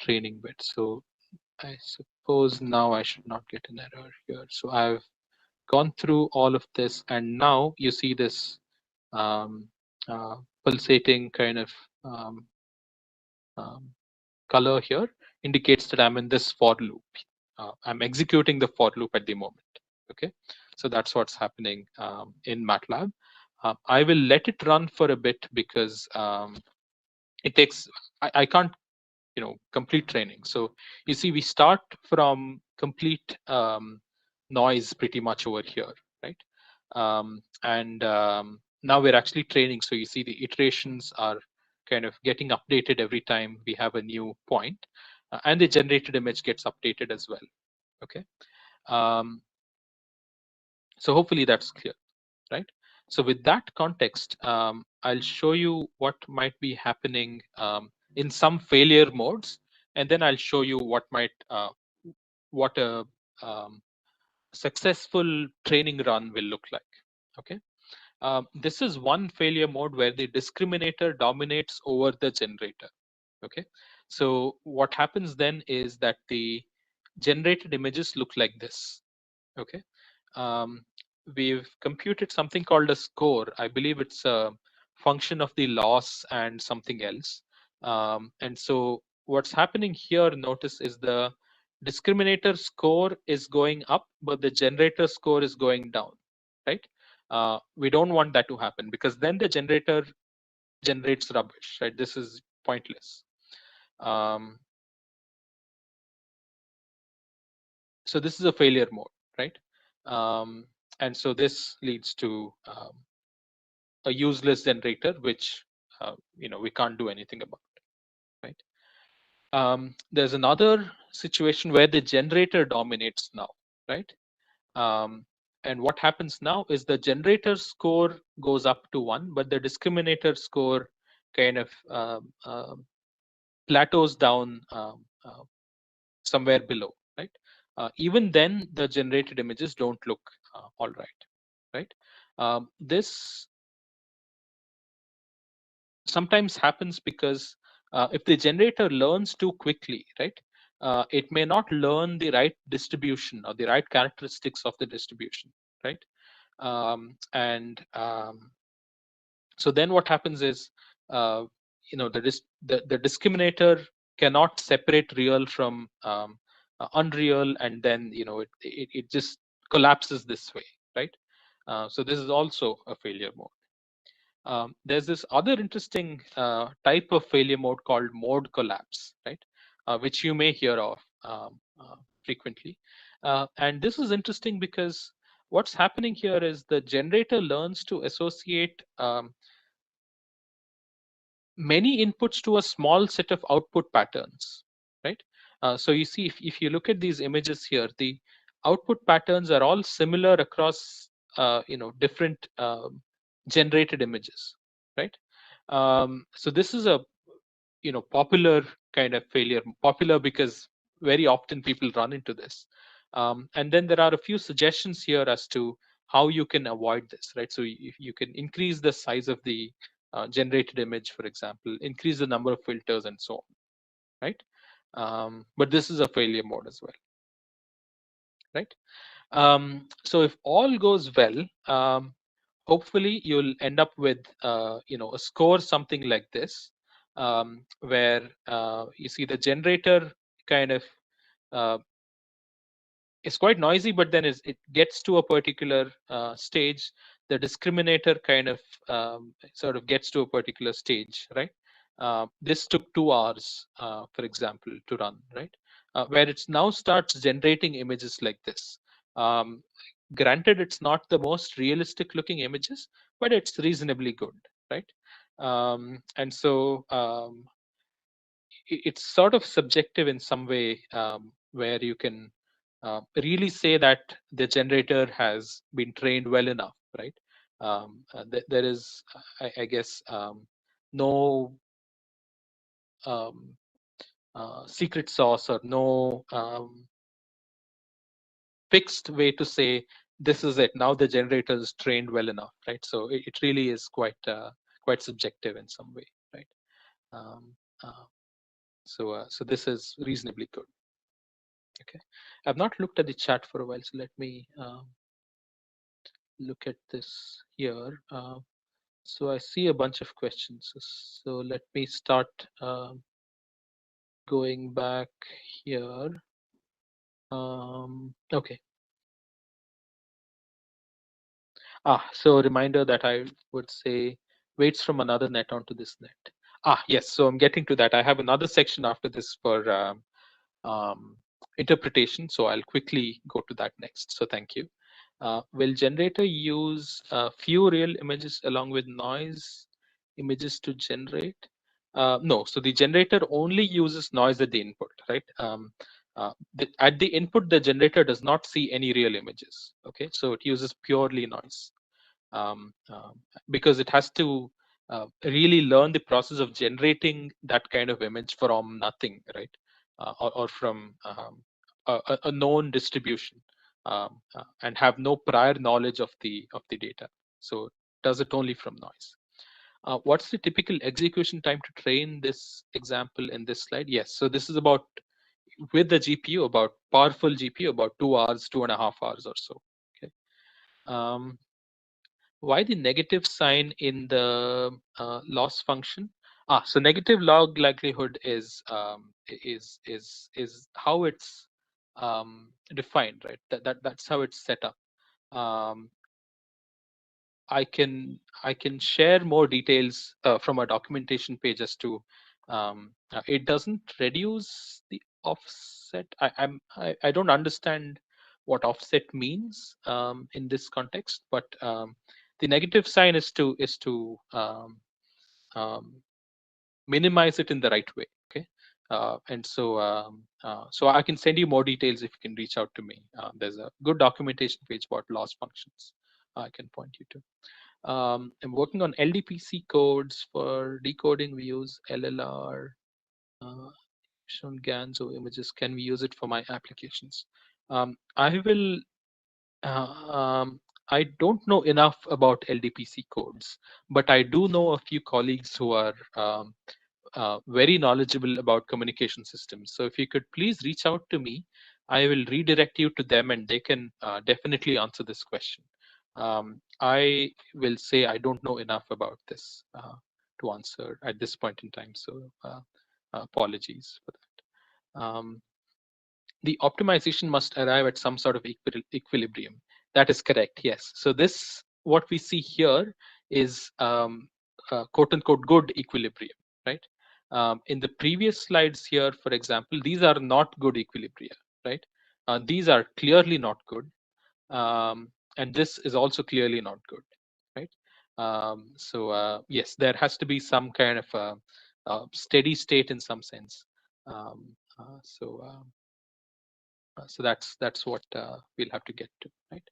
training bit. So I suppose now I should not get an error here. So I've gone through all of this, and now you see this pulsating kind of color here indicates that I'm in this for loop. I'm executing the for loop at the moment. Okay, so that's what's happening in Matlab. I will let it run for a bit because it takes. I can't complete training. So you see, we start from complete noise pretty much over here, right? Now we're actually training. So you see the iterations are kind of getting updated every time we have a new point, and the generated image gets updated as well. Okay. So hopefully that's clear, right? So with that context, I'll show you what might be happening in some failure modes, and then I'll show you what a successful training run will look like. Okay, this is one failure mode where the discriminator dominates over the generator. Okay, so what happens then is that the generated images look like this. Okay, we've computed something called a score. I believe it's a function of the loss and something else. And so what's happening here, notice, is the discriminator score is going up, but the generator score is going down, right? We don't want that to happen because then the generator generates rubbish, right? This is pointless. So this is a failure mode, right? And so this leads to a useless generator, which we can't do anything about, right? There's another situation where the generator dominates now, right? And what happens now is the generator score goes up to 1, but the discriminator score kind of plateaus down somewhere below, right? Even then, the generated images don't look all right, right? This sometimes happens because if the generator learns too quickly, right, it may not learn the right distribution or the right characteristics of the distribution, right? So then what happens is, the discriminator cannot separate real from unreal, and then it just collapses this way, right? So this is also a failure mode. There's this other interesting type of failure mode called mode collapse, right? Which you may hear of frequently. And this is interesting because what's happening here is the generator learns to associate many inputs to a small set of output patterns, right? So you see, if you look at these images here, the output patterns are all similar across different generated images, right? So this is a popular kind of failure, popular because very often people run into this. And then there are a few suggestions here as to how you can avoid this, right? So you can increase the size of the generated image, for example, increase the number of filters and so on, right? But this is a failure mode as well, right? So if all goes well, hopefully you'll end up with a score something like this, where you see the generator kind of is quite noisy, but then it gets to a particular stage. The discriminator kind of sort of gets to a particular stage, right? This took 2 hours, for example, to run, right? where it now starts generating images like this. Um, Granted, it's not the most realistic looking images, but it's reasonably good, right? And so it's sort of subjective in some way, where you can really say that the generator has been trained well enough, right? There is, I guess, no um, secret sauce or no fixed way to say this is it. Now the generator is trained well enough, right? So it really is quite subjective in some way, right? Um, uh, so this is reasonably good. Okay, I've not looked at the chat for a while, so let me look at this here. So I see a bunch of questions. So let me start going back here. Okay. So a reminder that I would say weights from another net onto this net. Yes, so I'm getting to that. I have another section after this for um, interpretation, so I'll quickly go to that next. So thank you. Will generator use few real images along with noise images to generate? No, so the generator only uses noise at the input, right? At the input, the generator does not see any real images. Okay, so it uses purely noise, um, um, because it has to really learn the process of generating that kind of image from nothing, right? Or from a known distribution, and have no prior knowledge of the data. So it does it only from noise. What's the typical execution time to train this example in this slide? Yes, so this is about, with the GPU, about powerful GPU, about 2 hours, 2.5 hours or so. Okay. Why the negative sign in the loss function? So negative log likelihood is how it's defined, right? That's how it's set up. Um, I can share more details from a documentation page as to it doesn't reduce the offset. I don't understand what offset means in this context, but the negative sign is to minimize it in the right way. Okay, and so I can send you more details if you can reach out to me. There's a good documentation page about loss functions I can point you to. I'm working on LDPC codes for decoding. We use LLR, shown GANs images. Can we use it for my applications? I will. Uh, um, I don't know enough about LDPC codes, but I do know a few colleagues who are very knowledgeable about communication systems. So if you could please reach out to me, I will redirect you to them, and they can definitely answer this question. I will say I don't know enough about this to answer at this point in time. So apologies for that. The optimization must arrive at some sort of equilibrium. That is correct. Yes. So this, what we see here, is quote unquote good equilibrium, right? In the previous slides here, for example, these are not good equilibria, right? These are clearly not good, and this is also clearly not good, right? Yes, there has to be some kind of steady state in some sense. Um, uh, so. So that's what we'll have to get to, right?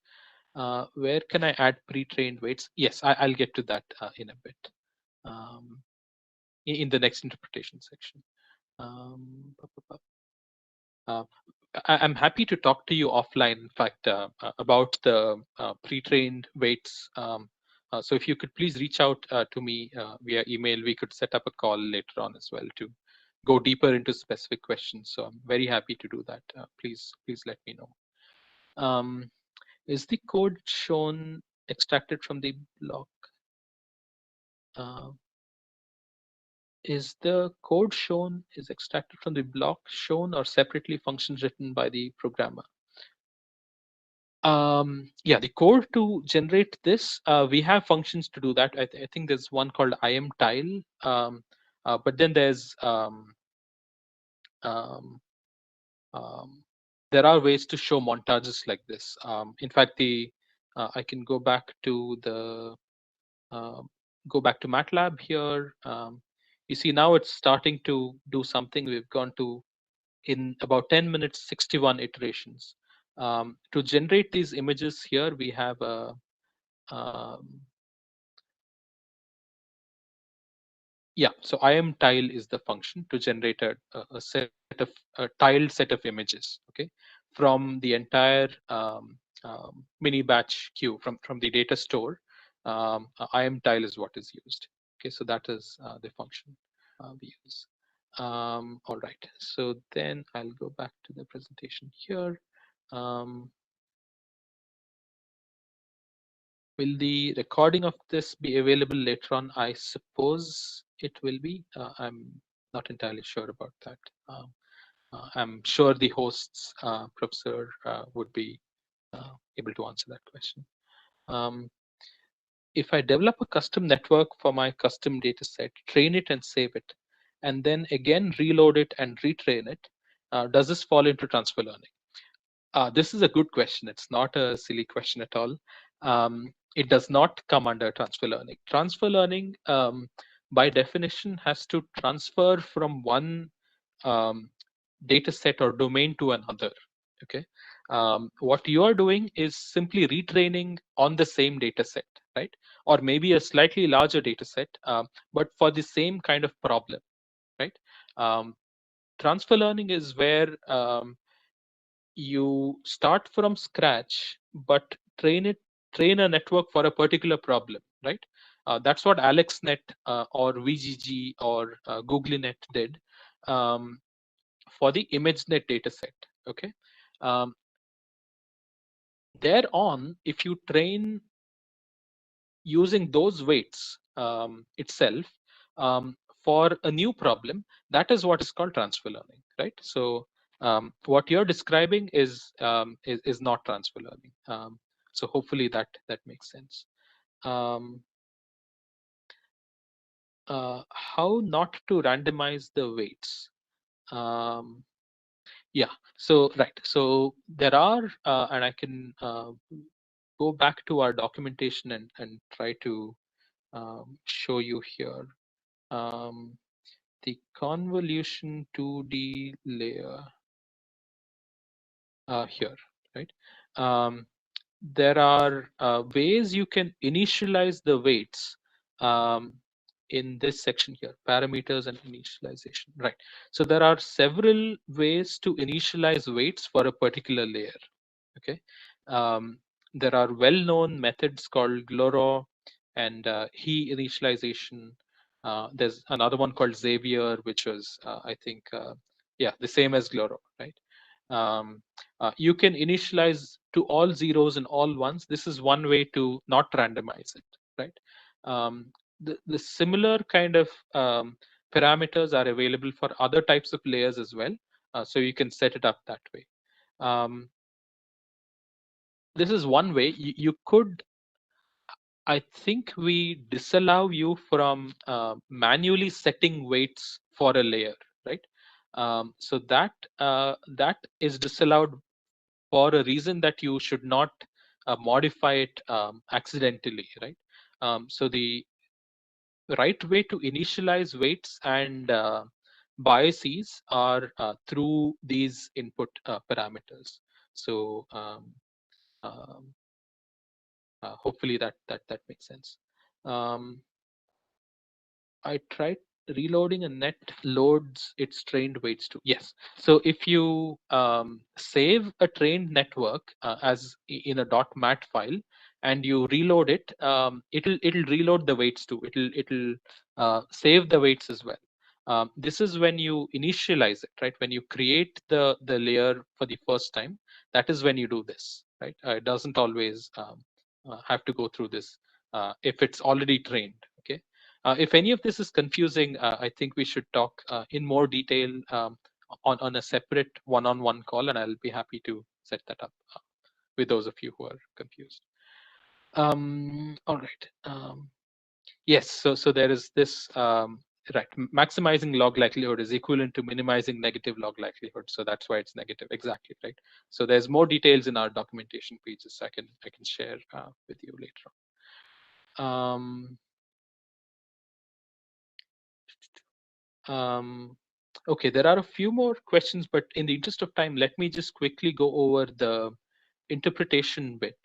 Where can I add pre-trained weights? Yes, I'll get to that in a bit, um, in the next interpretation section. Uh, I'm happy to talk to you offline, in fact, about the pre-trained weights. So if you could please reach out to me via email, we could set up a call later on as well to go deeper into specific questions. So I'm very happy to do that. Please let me know. Is the code shown extracted from the block? Uh, is the code shown is extracted from the block shown or separately functions written by the programmer? Yeah, the code to generate this, we have functions to do that. I think there's one called there are ways to show montages like this. In fact, I can go back to the MATLAB here. You see now it's starting to do something. We've gone to, in about 10 minutes, 61 iterations. To generate these images here, we have a yeah, so imtile is the function to generate a set of a tiled set of images, okay, from the entire mini batch queue from the data store. Imtile is what is used. Okay, so that is the function we use. All right, so then I'll go back to the presentation here. Will the recording of this be available later on? I suppose it will be. I'm not entirely sure about that. I'm sure the hosts, Professor, would be able to answer that question. If I develop a custom network for my custom data set, train it and save it, and then again reload it and retrain it, does this fall into transfer learning? This is a good question. It's not a silly question at all. It does not come under transfer learning. Transfer learning, by definition, has to transfer from one data set or domain to another. Okay. What you are doing is simply retraining on the same data set, right? Or maybe a slightly larger data set, but for the same kind of problem, right? Transfer learning is where you start from scratch, but train a network for a particular problem, right? That's what AlexNet or VGG or GooglyNet did for the ImageNet dataset. Okay, um, thereon, if you train using those weights itself for a new problem, that is what is called transfer learning, right? So what you're describing is not transfer learning. So hopefully that makes sense. How not to randomize the weights? Yeah. So right. So there are, and I can go back to our documentation and try to show you here. The convolution 2D layer here, right? There are ways you can initialize the weights in this section here, parameters and initialization, right? So there are several ways to initialize weights for a particular layer, okay? There are well-known methods called GLORO and he initialization. There's another one called Xavier, which was, I think, yeah, the same as GLORO, right? You can initialize to all zeros and all ones. This is one way to not randomize it, right? The similar kind of parameters are available for other types of layers as well. So you can set it up that way. This is one way. You could, I think we disallow you from manually setting weights for a layer, right? So that is disallowed for a reason that you should not modify it accidentally, right? So the right way to initialize weights and biases are through these input parameters. So hopefully that makes sense. I tried reloading a net loads its trained weights too. Yes. So if you save a trained network as in a .mat file and you reload it, it'll reload the weights too. It'll save the weights as well. This is when you initialize it, right? When you create the layer for the first time, that is when you do this, right? It doesn't always have to go through this if it's already trained. Okay. If any of this is confusing, I think we should talk in more detail on a separate one-on-one call, and I'll be happy to set that up with those of you who are confused. All right. Yes, so there is this right, maximizing log likelihood is equivalent to minimizing negative log likelihood. So that's why it's negative. Exactly, right? So there's more details in our documentation pages I can share with you later on. Okay, there are a few more questions, but in the interest of time, let me just quickly go over the interpretation bit,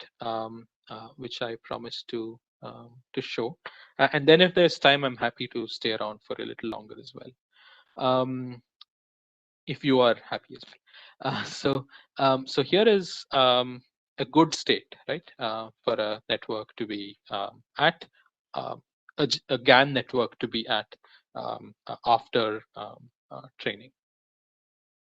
which I promised to show. And then if there's time, I'm happy to stay around for a little longer as well. If you are happy as well. So here is a good state, right, for a network to be at, a GAN network to be at after training.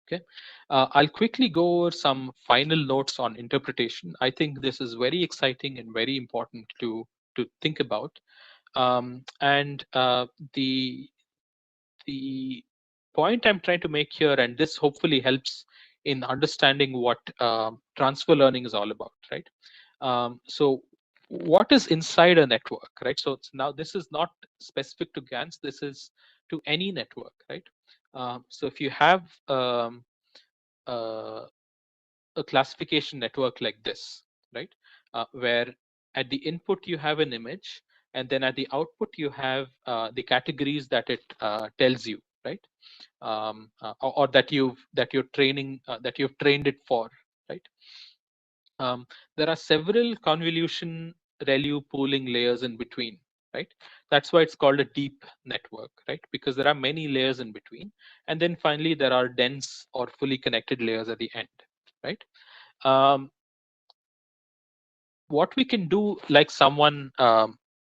Okay, I'll quickly go over some final notes on interpretation. I think this is very exciting and very important to think about. And the point I'm trying to make here, and this hopefully helps in understanding what transfer learning is all about, right? So what is inside a network, right? So now this is not specific to GANs, this is to any network, right? So if you have uh, a classification network like this, right, where at the input you have an image, and then at the output you have the categories that it tells you, right, or that you're training that you've trained it for, right. There are several convolution ReLU pooling layers in between, right? That's why it's called a deep network, right? Because there are many layers in between, and then finally there are dense or fully connected layers at the end, right? Um, what we can do, like someone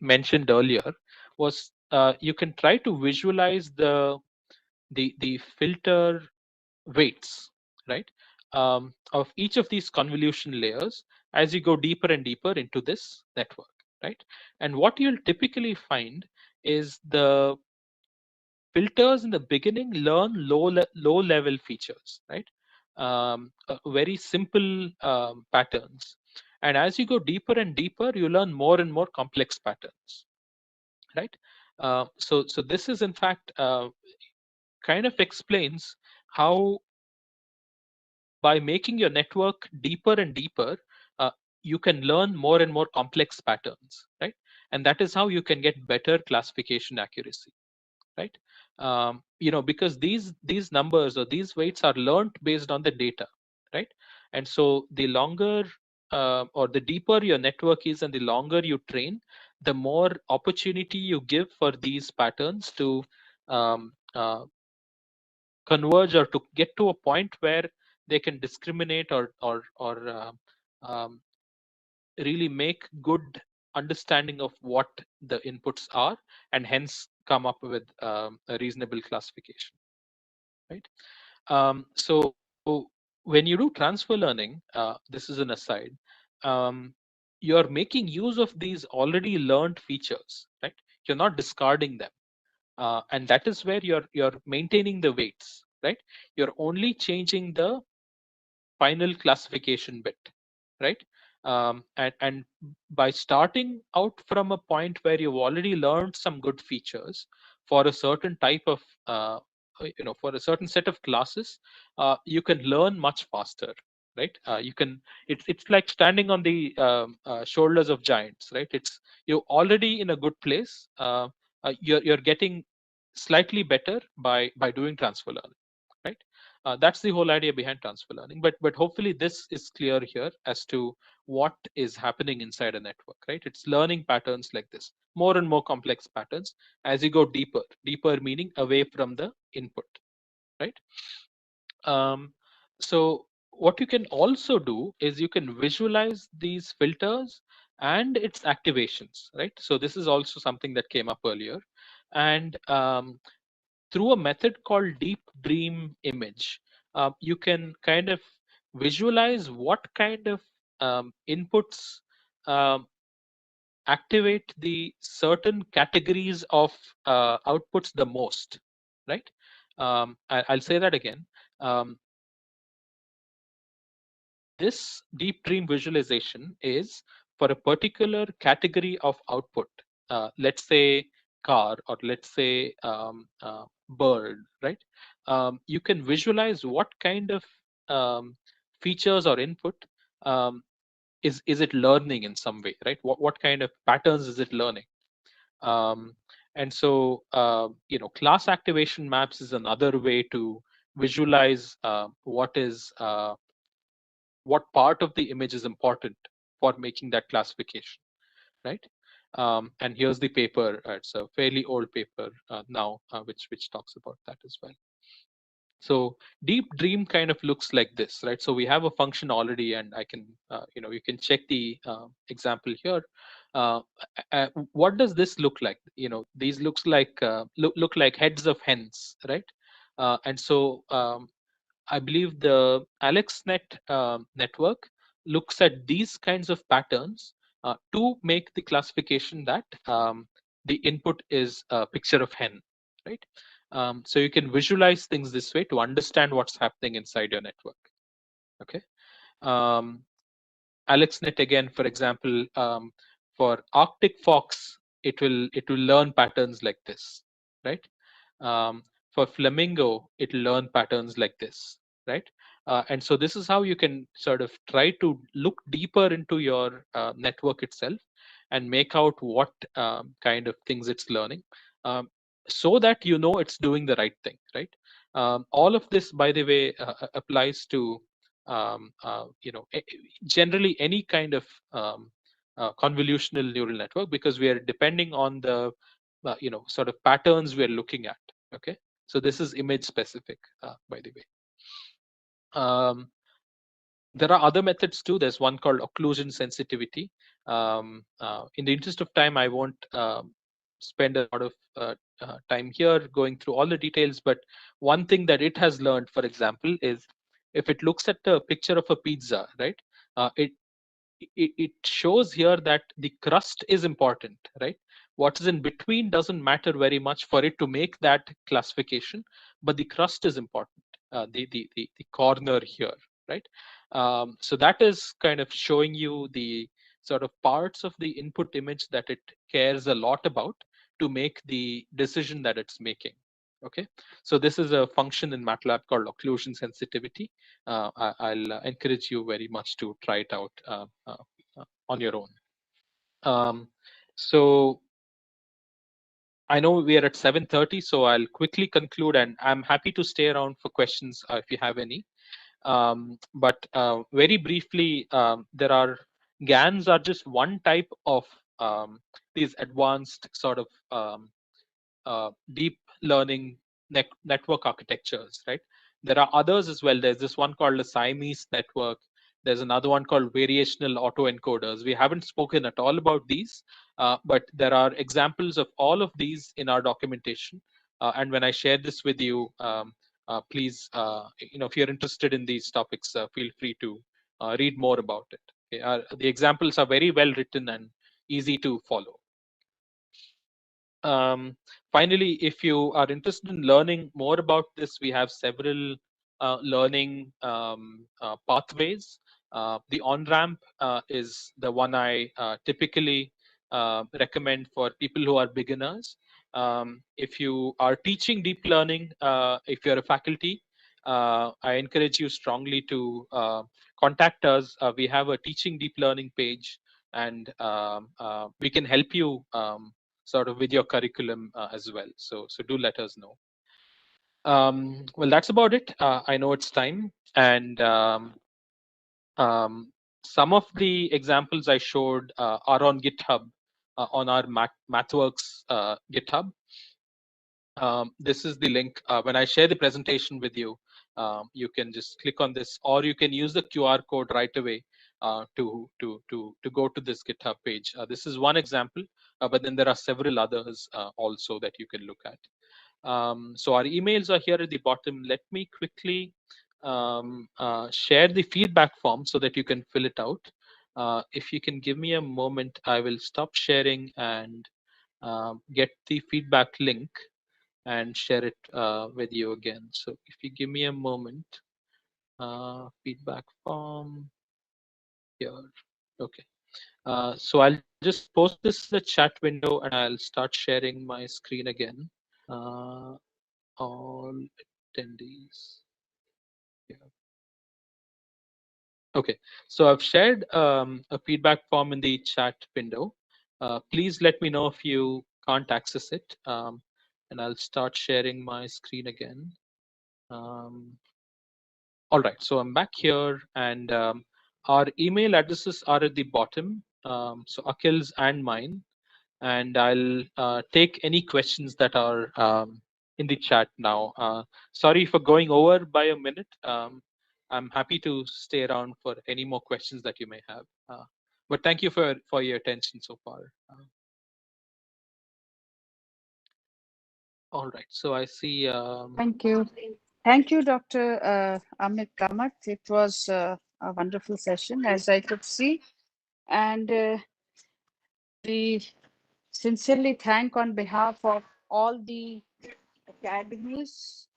mentioned earlier, was you can try to visualize the filter weights, right, of each of these convolution layers as you go deeper and deeper into this network, right? And what you'll typically find is the filters in the beginning learn low level features, right? Very simple patterns, and as you go deeper and deeper, you learn more and more complex patterns, right? So this is in fact kind of explains how by making your network deeper and deeper, uh, you can learn more and more complex patterns, right? And that is how you can get better classification accuracy, right? Because these numbers or these weights are learned based on the data, right? And so the longer or the deeper your network is and the longer you train, the more opportunity you give for these patterns to um, converge or to get to a point where they can discriminate or um, really make good understanding of what the inputs are, and hence come up with a reasonable classification, right? So when you do transfer learning, this is an aside, um, you're making use of these already learned features, right? You're not discarding them, and that is where you're maintaining the weights, right? You're only changing the final classification bit, right? And by starting out from a point where you've already learned some good features for a certain type of for a certain set of classes, you can learn much faster, right? You can it's like standing on the shoulders of giants, right? It's you're already in a good place. You're getting slightly better by doing transfer learning, right? That's the whole idea behind transfer learning. But hopefully this is clear here as to what is happening inside a network, right? It's learning patterns like this, more and more complex patterns as you go deeper. Deeper meaning away from the input, right? Um, so what you can also do is you can visualize these filters and its activations, right? So this is also something that came up earlier, and through a method called deep dream image, you can kind of visualize what kind of inputs um, activate the certain categories of outputs the most, right? I'll say that again. Um, this deep dream visualization is for a particular category of output. Let's say car, or let's say bird, right? You can visualize what kind of features or input um, is it learning in some way, right? What kind of patterns is it learning? Um, and so, class activation maps is another way to visualize what part of the image is important for making that classification, right? And here's the paper. It's a fairly old paper now, which talks about that as well. So deep dream kind of looks like this, right? So we have a function already, and I can, you can check the example here. Uh, what does this look like? These look like heads of hens, right? And so I believe the AlexNet network looks at these kinds of patterns to make the classification that the input is a picture of hen, right? So you can visualize things this way to understand what's happening inside your network. Okay. Um, AlexNet again, for example, for Arctic fox, it will learn patterns like this, right? For Flamingo, it'll learn patterns like this, right? And so this is how you can sort of try to look deeper into your network itself and make out what kind of things it's learning, um, so that you know it's doing the right thing, right? All of this, by the way, applies to generally any kind of convolutional neural network, because we are depending on the sort of patterns we are looking at. Okay, so this is image specific, by the way. There are other methods too. There's one called occlusion sensitivity. In the interest of time, I won't spend a lot of time here going through all the details, but one thing that it has learned, for example, is if it looks at a picture of a pizza, right? It shows here that the crust is important, right? What is in between doesn't matter very much for it to make that classification, but the crust is important, the corner here, right? So that is kind of showing you the sort of parts of the input image that it cares a lot about to make the decision that it's making. Okay, so this is a function in MATLAB called occlusion sensitivity. I'll encourage you very much to try it out on your own. So I know we are at 7:30, so I'll quickly conclude, and I'm happy to stay around for questions if you have any. But very briefly, there are GANs are just one type of these advanced sort of deep learning network architectures, right? There are others as well. There's this one called the Siamese network. There's another one called variational autoencoders. We haven't spoken at all about these, but there are examples of all of these in our documentation. And when I share this with you, please, if you're interested in these topics, feel free to read more about it. Okay? The examples are very well written and easy to follow. Finally, if you are interested in learning more about this, we have several learning pathways. The on-ramp is the one I typically recommend for people who are beginners. If you are teaching deep learning, if you're a faculty, I encourage you strongly to contact us. We have a teaching deep learning page, and we can help you sort of with your curriculum as well. So do let us know. Well, that's about it. I know it's time, and some of the examples I showed are on GitHub, on our MathWorks GitHub. This is the link. When I share the presentation with you, you can just click on this, or you can use the QR code right away to go to this GitHub page. This is one example, but then there are several others also that you can look at. So our emails are here at the bottom. Let me quickly share the feedback form so that you can fill it out. If you can give me a moment, I will stop sharing and get the feedback link and share it with you again. So if you give me a moment, feedback form here. Okay. So I'll just post this in the chat window and I'll start sharing my screen again. All attendees. Yeah. Okay, so I've shared a feedback form in the chat window. Please let me know if you can't access it, and I'll start sharing my screen again. All right, so I'm back here, and our email addresses are at the bottom, so Akhil's and mine, and I'll take any questions that are in the chat now. Sorry for going over by a minute. I'm happy to stay around for any more questions that you may have. But thank you for your attention so far. All right, so I see. Thank you. Thank you, Dr. Amit Kamath. It was a wonderful session, as I could see. And we sincerely thank on behalf of all the academies.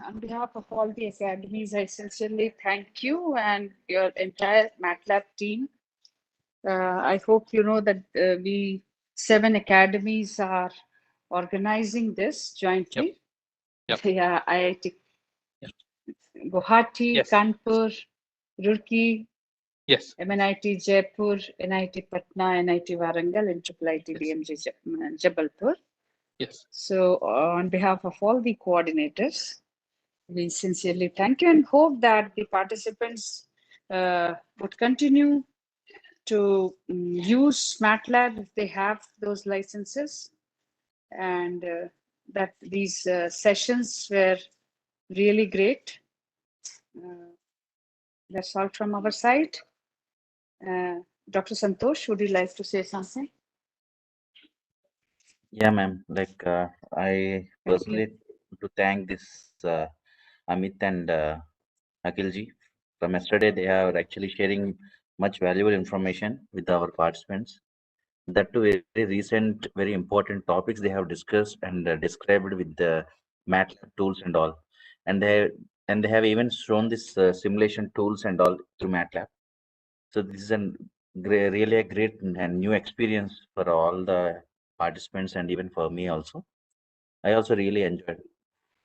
On behalf of all the academies, I sincerely thank you and your entire Matlab team. I hope you know that we 7 academies are organizing this jointly. Yep. Yeah, IIT Guwahati, Yes. Kanpur, Roorkee, Yes. MNIT Jaipur, NIT Patna, NIT Warangal, and IIIT BMG Jabalpur. Yes. So on behalf of all the coordinators, we sincerely thank you and hope that the participants would continue to use Matlab if they have those licenses, and that these sessions were really great. That's all from our side. Dr. Santosh, would you like to say something? Yeah, ma'am. Like I personally to thank this Amit and Akhilji. From yesterday, they are actually sharing much valuable information with our participants. That too, very recent, very important topics they have discussed and described with the MATLAB tools and all. And they have even shown this simulation tools and all through MATLAB. So this is really a great and new experience for all the participants and even for me also. I also really enjoyed.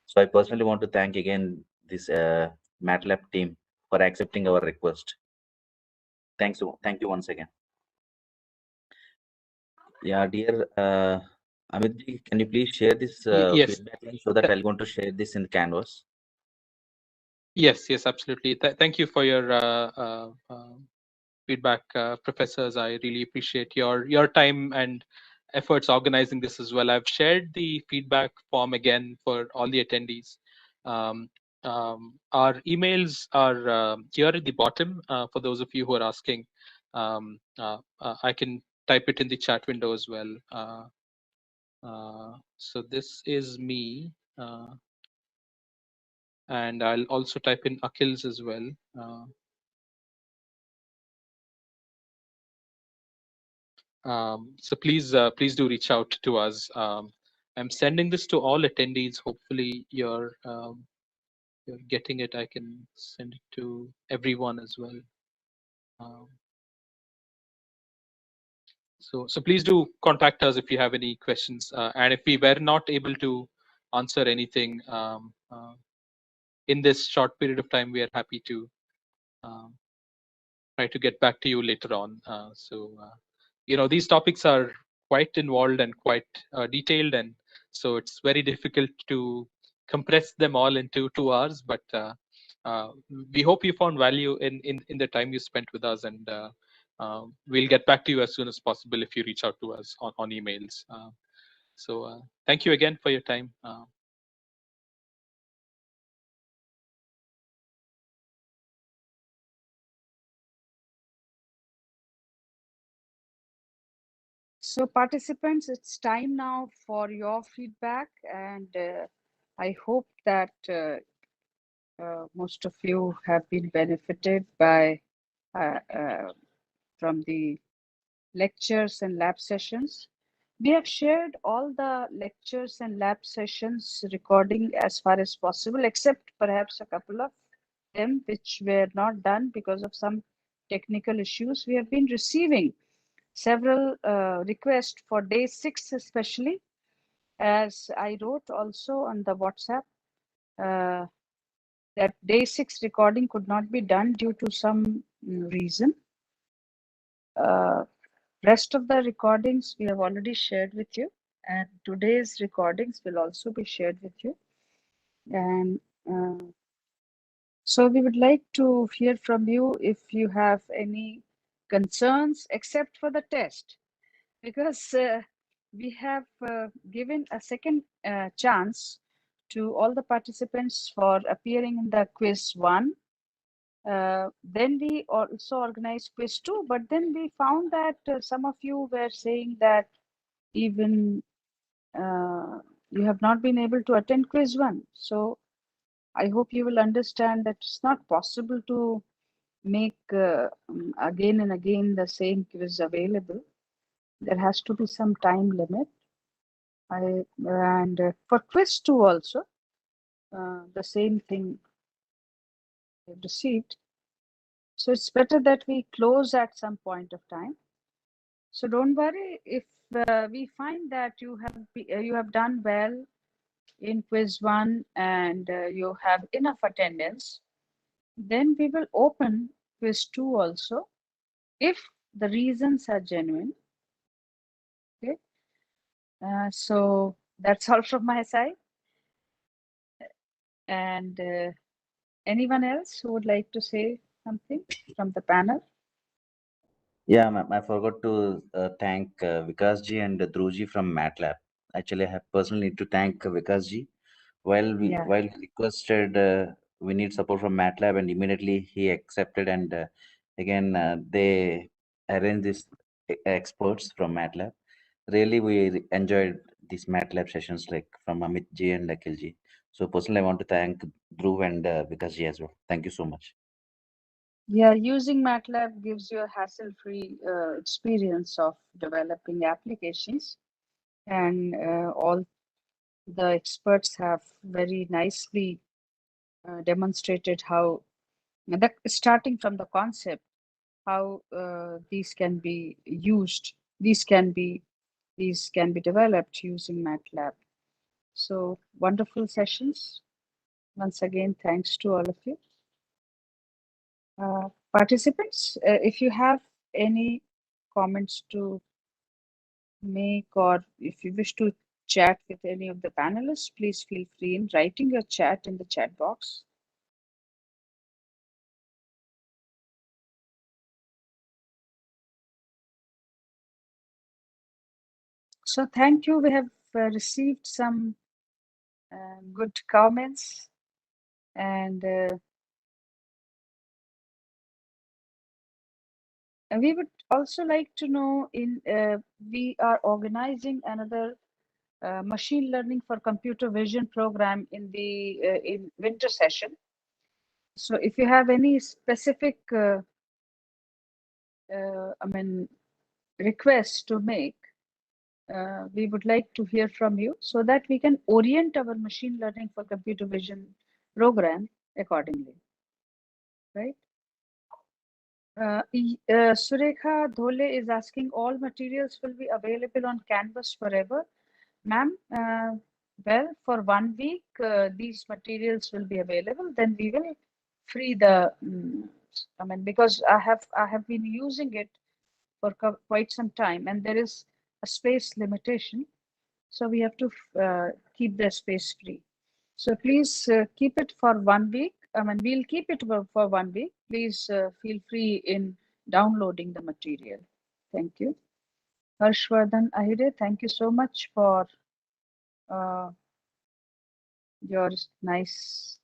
So I personally want to thank again this MATLAB team for accepting our request. Thank you once again. Yeah, dear Amitji, can you please share this Yes. feedback link so that I'll going to share this in Canvas? Yes, absolutely. Thank you for your feedback, professors. I really appreciate your time and efforts organizing this as well. I've shared the feedback form again for all the attendees. Our emails are here at the bottom for those of you who are asking. I can type it in the chat window as well. So this is me. And I'll also type in Akhil's as well. So please do reach out to us. I'm sending this to all attendees. Hopefully you're getting it. I can send it to everyone as well. So please do contact us if you have any questions. And if we were not able to answer anything in this short period of time, we are happy to try to get back to you later on. You know, these topics are quite involved and quite detailed, and so it's very difficult to compress them all into 2 hours. But we hope you found value in the time you spent with us, and we'll get back to you as soon as possible if you reach out to us on emails. So thank you again for your time. So participants, it's time now for your feedback, and I hope that most of you have been benefited by from the lectures and lab sessions. We have shared all the lectures and lab sessions recording as far as possible, except perhaps a couple of them which were not done because of some technical issues. We have been receiving several requests for day 6 especially, as I wrote also on the WhatsApp, that day 6 recording could not be done due to some reason. Rest of the recordings we have already shared with you, and today's recordings will also be shared with you. And so we would like to hear from you if you have any concerns, except for the test, because we have given a second chance to all the participants for appearing in the quiz 1. Then we also organized quiz 2, but then we found that some of you were saying that even you have not been able to attend quiz 1. So I hope you will understand that it's not possible to make again and again the same quiz available. There has to be some time limit. And for quiz 2 also, the same thing we've received. So it's better that we close at some point of time. So don't worry if we find that you have done well in quiz 1 and you have enough attendance, then we will open quiz 2 also if the reasons are genuine. Okay, so that's all from my side. And anyone else who would like to say something from the panel? Yeah, I forgot to thank Vikas ji and Dhruv ji from Matlab. Actually, I have personally need to thank Vikas ji. While he requested we need support from Matlab, and immediately he accepted, and again they arranged these experts from Matlab. Really, we enjoyed these Matlab sessions like from Amit ji and Akhil ji. So personally, I want to thank Dhruv and Vikas ji as well. Thank you so much. Yeah, using Matlab gives you a hassle-free experience of developing applications, and all the experts have very nicely demonstrated how, starting from the concept, how these can be used, these can be developed using MATLAB. So wonderful sessions. Once again, thanks to all of you. Participants, if you have any comments to make, or if you wish to chat with any of the panelists, please feel free in writing your chat in the chat box. So thank you. We have received some good comments, and we would also like to know, we are organizing another machine learning for computer vision program in the in winter session. So if you have any specific requests to make, we would like to hear from you so that we can orient our machine learning for computer vision program accordingly, right? Surekha Dhole is asking, all materials will be available on Canvas forever. Ma'am, well, for 1 week, these materials will be available. Then we will free the, because I have been using it for quite some time, and there is a space limitation. So we have to keep the space free. So please keep it for 1 week. We'll keep it for 1 week. Please feel free in downloading the material. Thank you. Harshvardhan Ahire, thank you so much for your nice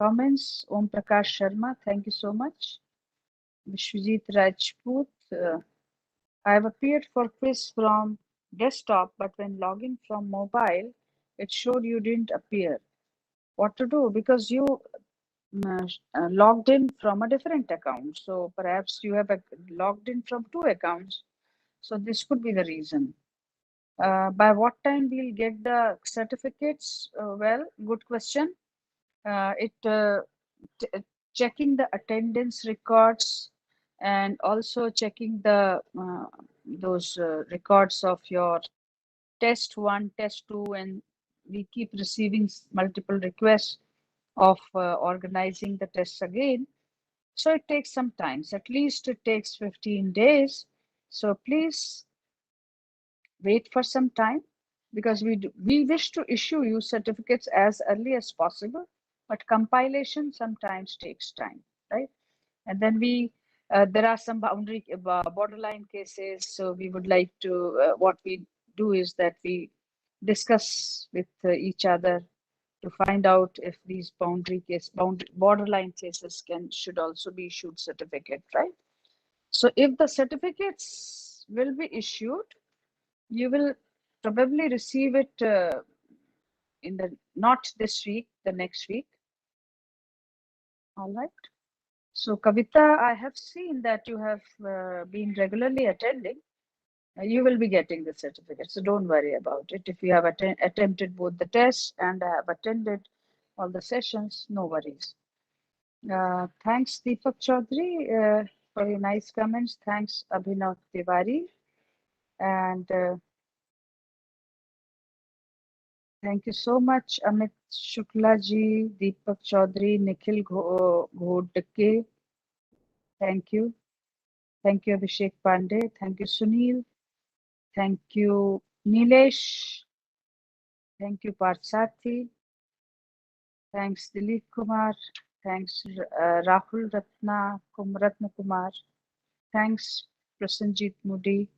comments. Om Prakash Sharma, thank you so much. Vishwajit Rajput, I have appeared for quiz from desktop, but when logging from mobile, it showed you didn't appear. What to do? Because you logged in from a different account. So perhaps you have logged in from 2 accounts. So this could be the reason. By what time we'll get the certificates? Well, good question. It checking the attendance records, and also checking the those records of your test 1, test 2, and we keep receiving multiple requests of organizing the tests again. So it takes some time. So at least it takes 15 days. So please wait for some time, because we wish to issue you certificates as early as possible, but compilation sometimes takes time, right? And then there are some borderline cases. So we would like to, what we do is that we discuss with each other to find out if these borderline cases should also be issued certificate, right? So if the certificates will be issued, you will probably receive it in the not this week, the next week. All right. So Kavita, I have seen that you have been regularly attending. You will be getting the certificate, so don't worry about it. If you have attempted both the tests and have attended all the sessions, no worries. Thanks, Deepak Chaudhary, for your nice comments. Thanks, Abhinav Tiwari. And thank you so much, Amit Shukla ji, Deepak Chaudhary, Nikhil Ghodke. Thank you. Thank you, Abhishek Pandey. Thank you, Sunil. Thank you, Nilesh. Thank you, Parsathi. Thanks, Dilip Kumar. Thanks, Rahul Ratna Kumar. Thanks, Prasanjit Moody.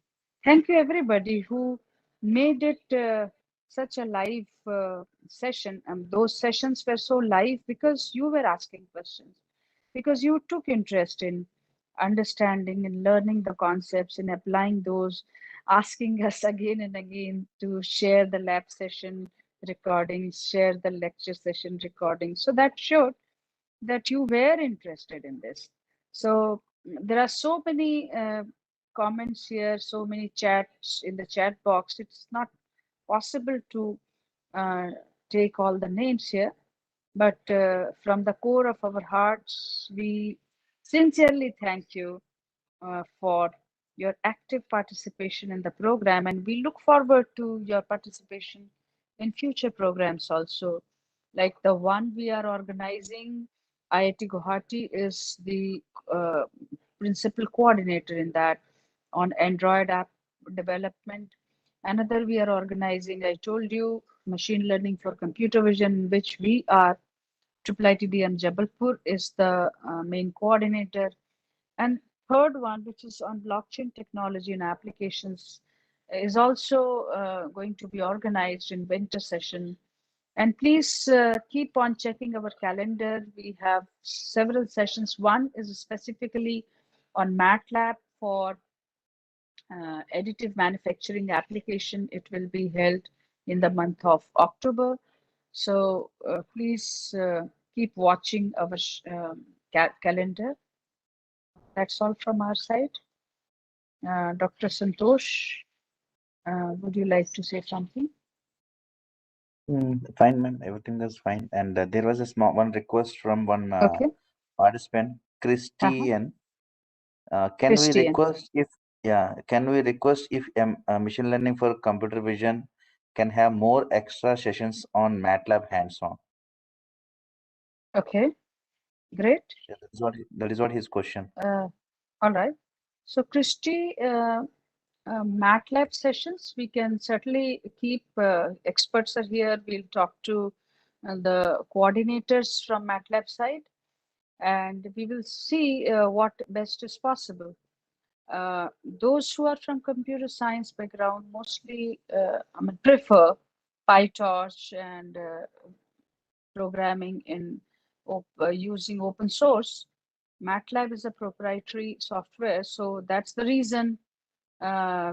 Thank you, everybody who made it such a live session. Those sessions were so live because you were asking questions, because you took interest in understanding and learning the concepts and applying those, asking us again and again to share the lab session recordings, share the lecture session recordings. So that showed that you were interested in this. So there are so many comments here, so many chats in the chat box. It's not possible to uh, take all the names here, but from the core of our hearts, we sincerely thank you for your active participation in the program, and we look forward to your participation in future programs also, like the one we are organizing. IIT Guwahati is the uh, principal coordinator in that, on Android app development. Another we are organizing, I told you, machine learning for computer vision, which we are, IIIT Jabalpur is the main coordinator. And third one, which is on blockchain technology and applications, is also going to be organized in winter session. And please keep on checking our calendar. We have several sessions. One is specifically on Matlab for additive manufacturing application. It will be held in the month of October. So please keep watching our calendar. That's all from our side. Dr. Santosh, would you like to say something? Fine, ma'am. Everything is fine. And there was a small one request from one Okay. participant, Christian. Can we Christian. request if machine learning for computer vision can have more extra sessions on Matlab hands-on? Okay, great. Yeah, that is what his question. All right. So Christy, MATLAB sessions, we can certainly keep, experts are here. We'll talk to the coordinators from MATLAB side, and we will see what best is possible. Those who are from computer science background mostly prefer PyTorch and programming in using open source. MATLAB is a proprietary software, so that's the reason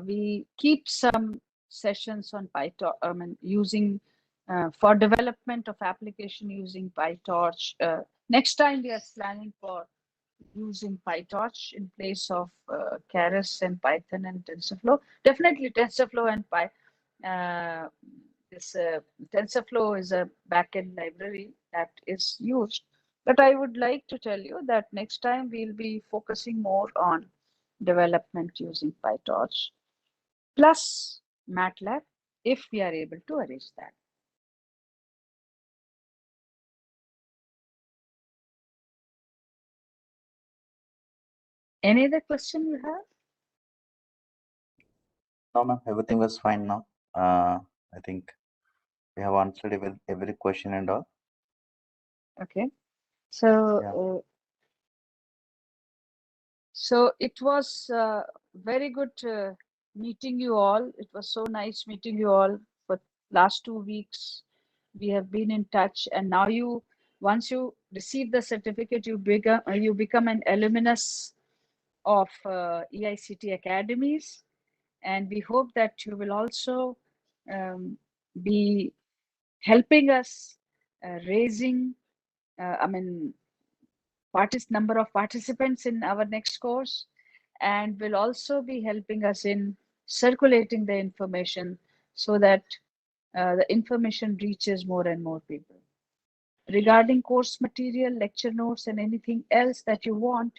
we keep some sessions on PyTorch. Using for development of application using PyTorch. Next time we are planning for using PyTorch in place of Keras and Python and TensorFlow. Definitely TensorFlow and this TensorFlow is a backend library that is used But I would like to tell you that next time we'll be focusing more on development using PyTorch plus Matlab if we are able to arrange that. Any other question you have? No, ma'am, everything was fine now. I think we have answered every question and all. Okay. So, so it was very good meeting you all. It was so nice meeting you all for last 2 weeks. We have been in touch, and now once you receive the certificate, you become an alumnus of EICT academies, and we hope that you will also be helping us raising, I mean, number of participants in our next course, and will also be helping us in circulating the information so that the information reaches more and more people. Regarding course material, lecture notes, and anything else that you want,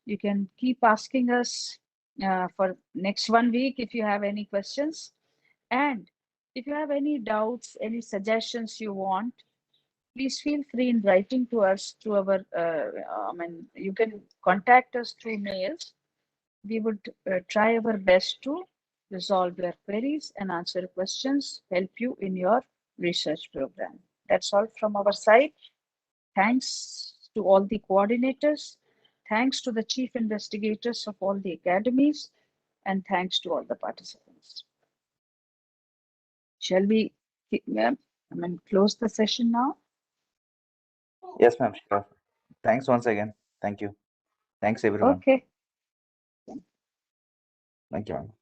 you can keep asking us for next 1 week if you have any questions. And if you have any doubts, any suggestions you want, please feel free in writing to us through our, you can contact us through mails. We would try our best to resolve your queries and answer questions, help you in your research program. That's all from our side. Thanks to all the coordinators. Thanks to the chief investigators of all the academies, and thanks to all the participants. Shall we close the session now? Yes, ma'am. Sure. Thanks once again. Thank you. Thanks, everyone. Okay. Thank you, ma'am.